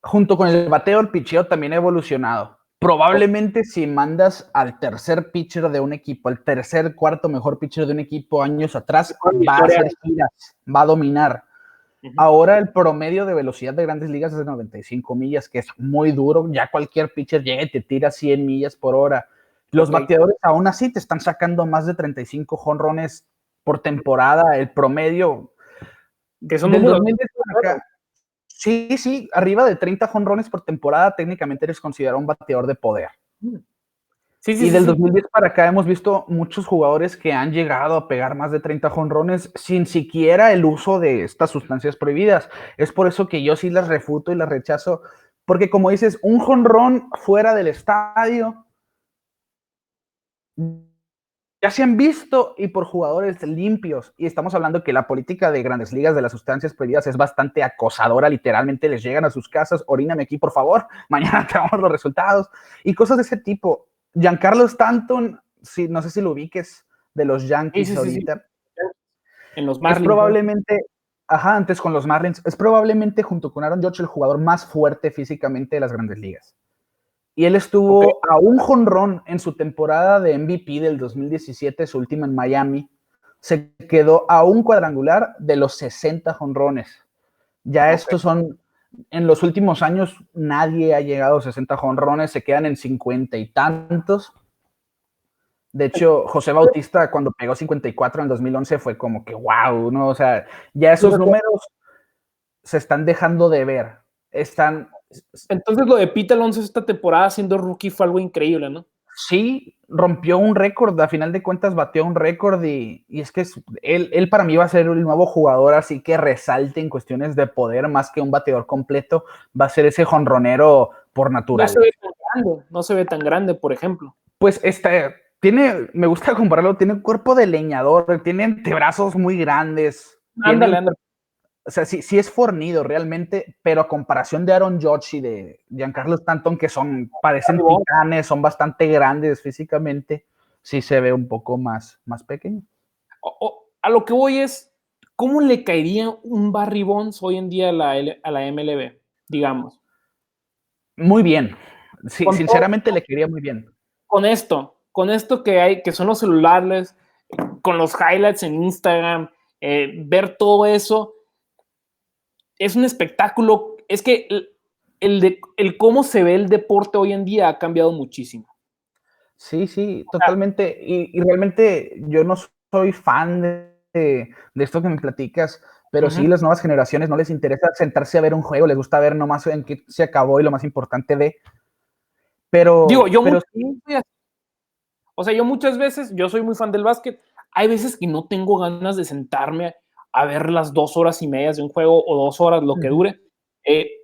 junto con el bateo, el picheo también ha evolucionado. Probablemente si mandas al tercer pitcher de un equipo, al tercer, cuarto mejor pitcher de un equipo años atrás, va a hacer giras, va a dominar. Ahora el promedio de velocidad de Grandes Ligas es de 95 millas, que es muy duro. Ya cualquier pitcher llega y te tira 100 millas por hora. Los bateadores aún así te están sacando más de 35 jonrones por temporada. El promedio que son del 2010 para acá. Sí, arriba de 30 jonrones por temporada, técnicamente eres considerado un bateador de poder. Y del 2010 para acá hemos visto muchos jugadores que han llegado a pegar más de 30 jonrones sin siquiera el uso de estas sustancias prohibidas. Es por eso que yo sí las refuto y las rechazo, porque como dices, un jonrón fuera del estadio ya se han visto y por jugadores limpios. Y estamos hablando que la política de Grandes Ligas de las sustancias prohibidas es bastante acosadora. Literalmente les llegan a sus casas, oríname aquí, por favor, mañana te damos los resultados. Y cosas de ese tipo. Giancarlo Stanton, sí, no sé si lo ubiques, de los Yankees ahorita. Sí. En los Marlins. Es probablemente, antes con los Marlins, es probablemente junto con Aaron Judge el jugador más fuerte físicamente de las Grandes Ligas. Y él estuvo a un jonrón en su temporada de MVP del 2017, su última en Miami. Se quedó a un cuadrangular de los 60 jonrones. Ya estos son, en los últimos años, nadie ha llegado a 60 jonrones, se quedan en 50 y tantos. De hecho, José Bautista, cuando pegó 54 en el 2011, fue como que wow, ¿no? O sea, ya esos números se están dejando de ver. Entonces lo de Pete Alonso esta temporada siendo rookie fue algo increíble, ¿no? Sí, rompió un récord, a final de cuentas batió un récord y es que él para mí va a ser el nuevo jugador así que resalte en cuestiones de poder más que un bateador completo, va a ser ese jonronero por naturaleza. No se ve tan grande, por ejemplo. Pues me gusta compararlo, tiene un cuerpo de leñador, tiene antebrazos muy grandes. Ándale. O sea, sí es fornido realmente, pero a comparación de Aaron Judge y de Giancarlo Stanton, que parecen titanes, son bastante grandes físicamente, sí se ve un poco más pequeño. A lo que voy es, ¿cómo le caería un Barry Bonds hoy en día a la MLB, digamos? Muy bien. Sí, sinceramente le caería muy bien. Con esto que hay, que son los celulares, con los highlights en Instagram, ver todo eso, es un espectáculo. Es que el cómo se ve el deporte hoy en día ha cambiado muchísimo. Sí, totalmente. Y realmente yo no soy fan de esto que me platicas, pero sí, las nuevas generaciones no les interesa sentarse a ver un juego, les gusta ver nomás en qué se acabó y lo más importante de. Pero, yo muchas veces, yo soy muy fan del básquet, hay veces que no tengo ganas de sentarme a ver las 2 horas y media de un juego o 2 horas, lo que dure,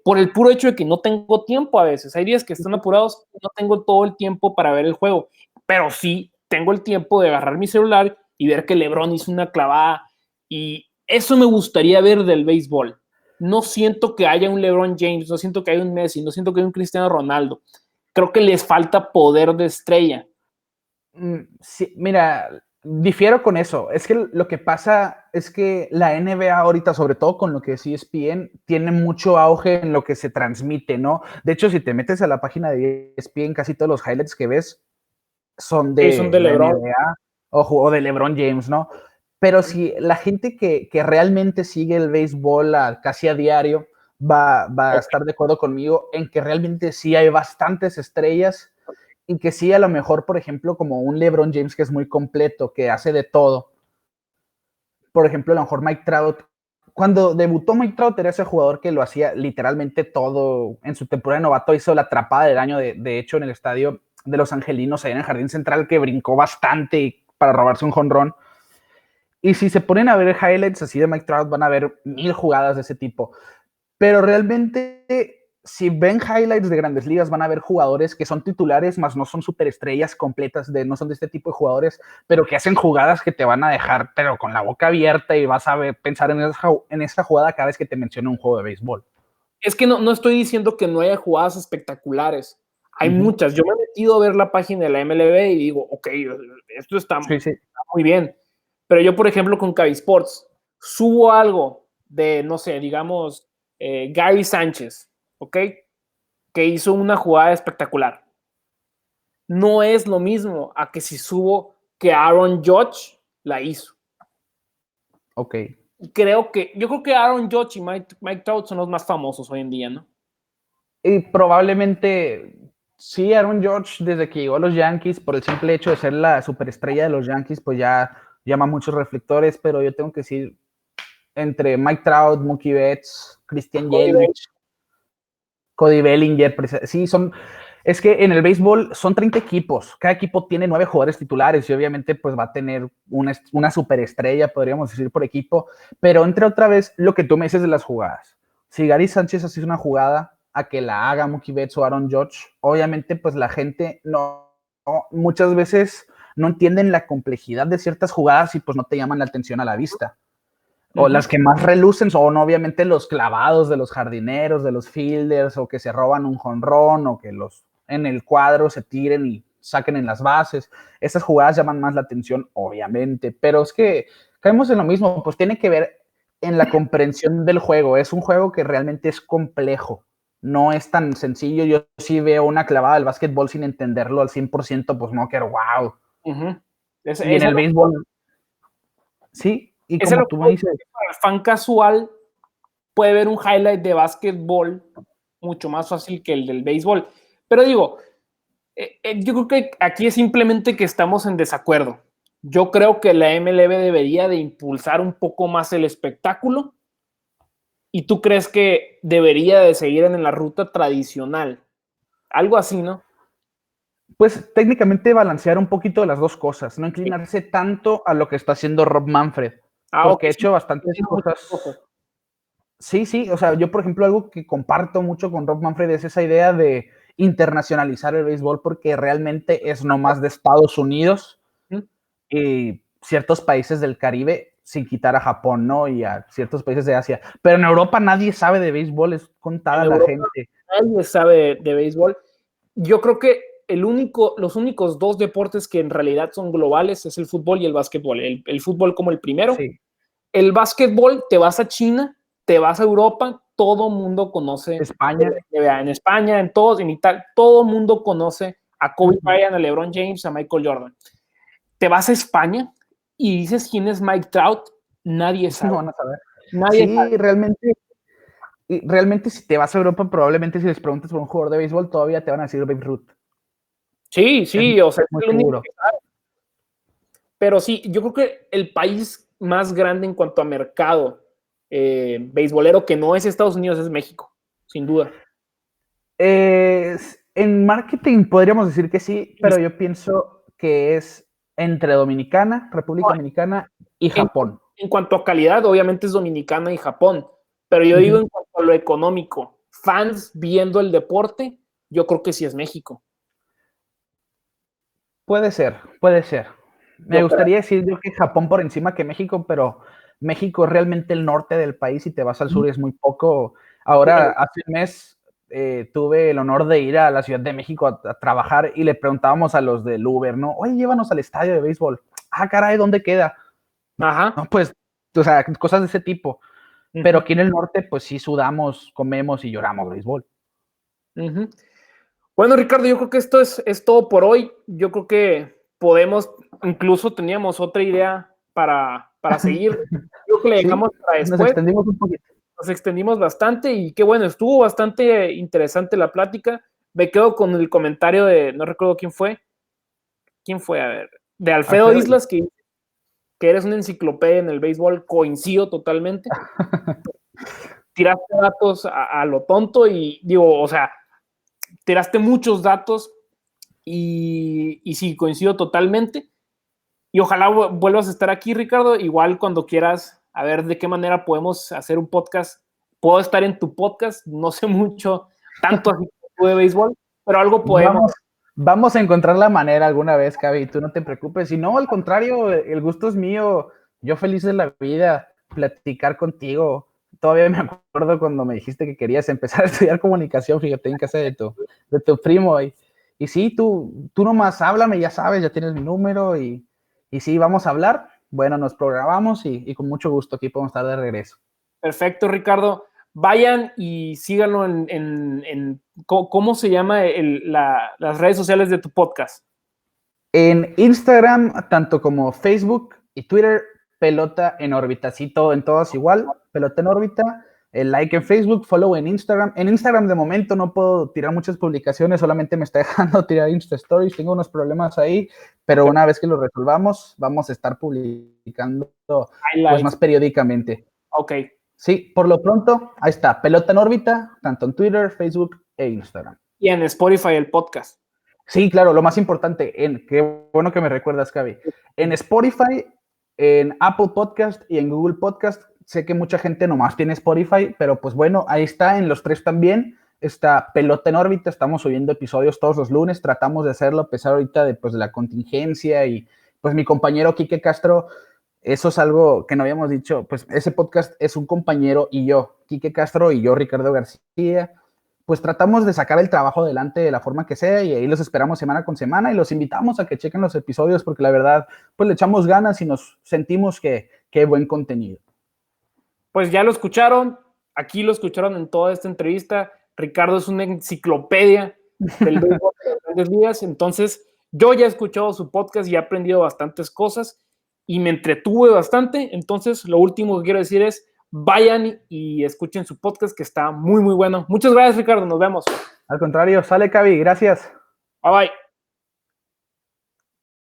por el puro hecho de que no tengo tiempo a veces. Hay días que están apurados, no tengo todo el tiempo para ver el juego, pero sí tengo el tiempo de agarrar mi celular y ver que LeBron hizo una clavada, y eso me gustaría ver del béisbol. No siento que haya un LeBron James, no siento que haya un Messi, no siento que haya un Cristiano Ronaldo. Creo que les falta poder de estrella. Sí, mira, Difiero con eso. Es que lo que pasa es que la NBA ahorita, sobre todo con lo que es ESPN, tiene mucho auge en lo que se transmite, ¿no? De hecho, si te metes a la página de ESPN, casi todos los highlights que ves son Es un de de la LeBron. NBA o de LeBron James, ¿no? Pero si la gente que realmente sigue el béisbol casi a diario va a estar de acuerdo conmigo en que realmente sí hay bastantes estrellas y que sí, a lo mejor, por ejemplo, como un LeBron James que es muy completo, que hace de todo. Por ejemplo, a lo mejor Mike Trout, cuando debutó Mike Trout era ese jugador que lo hacía literalmente todo. En su temporada de novato hizo la atrapada del año, de hecho, en el estadio de los Angelinos, ahí en el Jardín Central, que brincó bastante para robarse un jonrón. Y si se ponen a ver highlights así de Mike Trout, van a ver 1000 jugadas de ese tipo. Pero realmente, si ven highlights de Grandes Ligas, van a ver jugadores que son titulares, más no son superestrellas completas, no son de este tipo de jugadores, pero que hacen jugadas que te van a dejar, pero con la boca abierta y vas a pensar en esa jugada cada vez que te mencione un juego de béisbol. Es que no estoy diciendo que no haya jugadas espectaculares. Hay muchas. Yo me he metido a ver la página de la MLB y digo, ok, esto está muy bien. Pero yo, por ejemplo, con Cavi Sports, subo algo de, no sé, digamos, Gary Sánchez, ¿ok? Que hizo una jugada espectacular. No es lo mismo a que si subo que Aaron Judge la hizo. Ok. Yo creo que Aaron Judge y Mike Trout son los más famosos hoy en día, ¿no? Y probablemente sí, Aaron Judge, desde que llegó a los Yankees, por el simple hecho de ser la superestrella de los Yankees, pues ya llama muchos reflectores, pero yo tengo que decir, entre Mike Trout, Mookie Betts, Christian Yelich, Cody Bellinger, sí, es que en el béisbol son 30 equipos, cada equipo tiene 9 jugadores titulares y obviamente pues va a tener una superestrella, podríamos decir, por equipo, pero entre otra vez lo que tú me dices de las jugadas. Si Gary Sánchez hace una jugada a que la haga Mookie Betts o Aaron Judge, obviamente pues la gente muchas veces no entienden la complejidad de ciertas jugadas y pues no te llaman la atención a la vista. O las que más relucen son obviamente los clavados de los jardineros, de los fielders, o que se roban un jonrón, o que los en el cuadro se tiren y saquen en las bases. Esas jugadas llaman más la atención, obviamente, pero es que caemos en lo mismo, pues tiene que ver en la comprensión del juego. Es un juego que realmente es complejo, no es tan sencillo. Yo sí veo una clavada del básquetbol sin entenderlo al 100%, pues no quiero, wow. Y en el béisbol, sí, y como tú me dices, para el fan casual puede ver un highlight de básquetbol mucho más fácil que el del béisbol. Pero digo, yo creo que aquí es simplemente que estamos en desacuerdo. Yo creo que la MLB debería de impulsar un poco más el espectáculo y tú crees que debería de seguir en la ruta tradicional. Algo así, ¿no? pues técnicamente balancear un poquito de las dos cosas, no inclinarse tanto a lo que está haciendo Rob Manfred, porque ha hecho bastantes cosas. Sí, sí, o sea, yo por ejemplo algo que comparto mucho con Rob Manfred es esa idea de internacionalizar el béisbol porque realmente es nomás de Estados Unidos y ciertos países del Caribe, sin quitar a Japón, ¿no? Y a ciertos países de Asia. Pero en Europa nadie sabe de béisbol, es contada la gente. Nadie sabe de béisbol. Yo creo que los únicos dos deportes que en realidad son globales es el fútbol y el básquetbol. El fútbol como el primero. Sí. El básquetbol, te vas a China, te vas a Europa, todo mundo conoce España. En España, en todos, en Italia, todo mundo conoce a Kobe Bryant, a LeBron James, a Michael Jordan. Te vas a España y dices quién es Mike Trout, nadie sabe. No van a saber. Nadie sabe. Realmente si te vas a Europa, probablemente si les preguntas por un jugador de béisbol, todavía te van a decir Babe Ruth. Sí, o sea, es muy seguro. Pero sí, yo creo que el país más grande en cuanto a mercado beisbolero que no es Estados Unidos es México, sin duda. En marketing podríamos decir que sí, pero yo pienso que es entre Dominicana, República Dominicana y Japón. En cuanto a calidad, obviamente es Dominicana y Japón, pero yo digo en cuanto a lo económico, fans viendo el deporte, yo creo que sí es México. Puede ser. Me gustaría decir yo que Japón por encima que México, pero México es realmente el norte del país y te vas al sur y es muy poco. Ahora, hace un mes tuve el honor de ir a la Ciudad de México a trabajar y le preguntábamos a los del Uber, ¿no? Oye, llévanos al estadio de béisbol. caray, ¿dónde queda? Ajá. No, pues, o sea, cosas de ese tipo. Uh-huh. Pero aquí en el norte, pues sí sudamos, comemos y lloramos béisbol. Uh-huh. Bueno, Ricardo, yo creo que esto es todo por hoy. Yo creo que podemos, incluso teníamos otra idea para seguir. Yo creo que le dejamos para después. Nos extendimos un poquito. Nos extendimos bastante y qué bueno, estuvo bastante interesante la plática. Me quedo con el comentario de, no recuerdo quién fue. ¿Quién fue? A ver, de Alfredo Islas, que eres una enciclopedia en el béisbol. Coincido totalmente. Tiraste datos a lo tonto y digo, o sea, tiraste muchos datos y sí, coincido totalmente. Y ojalá vuelvas a estar aquí, Ricardo, igual cuando quieras, a ver de qué manera podemos hacer un podcast. Puedo estar en tu podcast, no sé mucho, tanto así de béisbol, pero algo podemos. Vamos a encontrar la manera alguna vez, Cavi, tú no te preocupes. Y no, al contrario, el gusto es mío. Yo feliz de la vida, platicar contigo. Todavía me acuerdo cuando me dijiste que querías empezar a estudiar comunicación, fíjate, en casa de tu primo. Y sí, tú nomás háblame, ya sabes, ya tienes mi número y sí, vamos a hablar. Bueno, nos programamos y con mucho gusto aquí podemos estar de regreso. Perfecto, Ricardo. Vayan y síganlo en ¿cómo se llama las redes sociales de tu podcast? En Instagram, tanto como Facebook y Twitter, Pelota en órbita, sí, todo en todas igual, Pelota en órbita, el like en Facebook, follow en Instagram. En Instagram de momento no puedo tirar muchas publicaciones, solamente me está dejando tirar Insta Stories, tengo unos problemas ahí, pero una vez que lo resolvamos, vamos a estar publicando pues más periódicamente. Ok. Sí, por lo pronto, ahí está, Pelota en órbita, tanto en Twitter, Facebook e Instagram. Y en Spotify el podcast. Sí, claro, lo más importante, qué bueno que me recuerdas, Cavi. En Spotify, en Apple Podcast y en Google Podcast, sé que mucha gente nomás tiene Spotify, pero pues bueno, ahí está, en los tres también, está Pelota en órbita, estamos subiendo episodios todos los lunes, tratamos de hacerlo a pesar ahorita de pues, la contingencia y pues mi compañero Quique Castro, eso es algo que no habíamos dicho, pues ese podcast es un compañero y yo, Quique Castro y yo, Ricardo García, pues tratamos de sacar el trabajo adelante de la forma que sea y ahí los esperamos semana con semana y los invitamos a que chequen los episodios porque la verdad, pues le echamos ganas y nos sentimos que buen contenido. Pues ya lo escucharon, aquí lo escucharon en toda esta entrevista. Ricardo es una enciclopedia del béisbol de las Grandes Ligas, entonces yo ya he escuchado su podcast y he aprendido bastantes cosas y me entretuve bastante, entonces lo último que quiero decir es vayan y escuchen su podcast que está muy, muy bueno. Muchas gracias, Ricardo, nos vemos. Al contrario, sale Cavi, gracias. Bye, bye.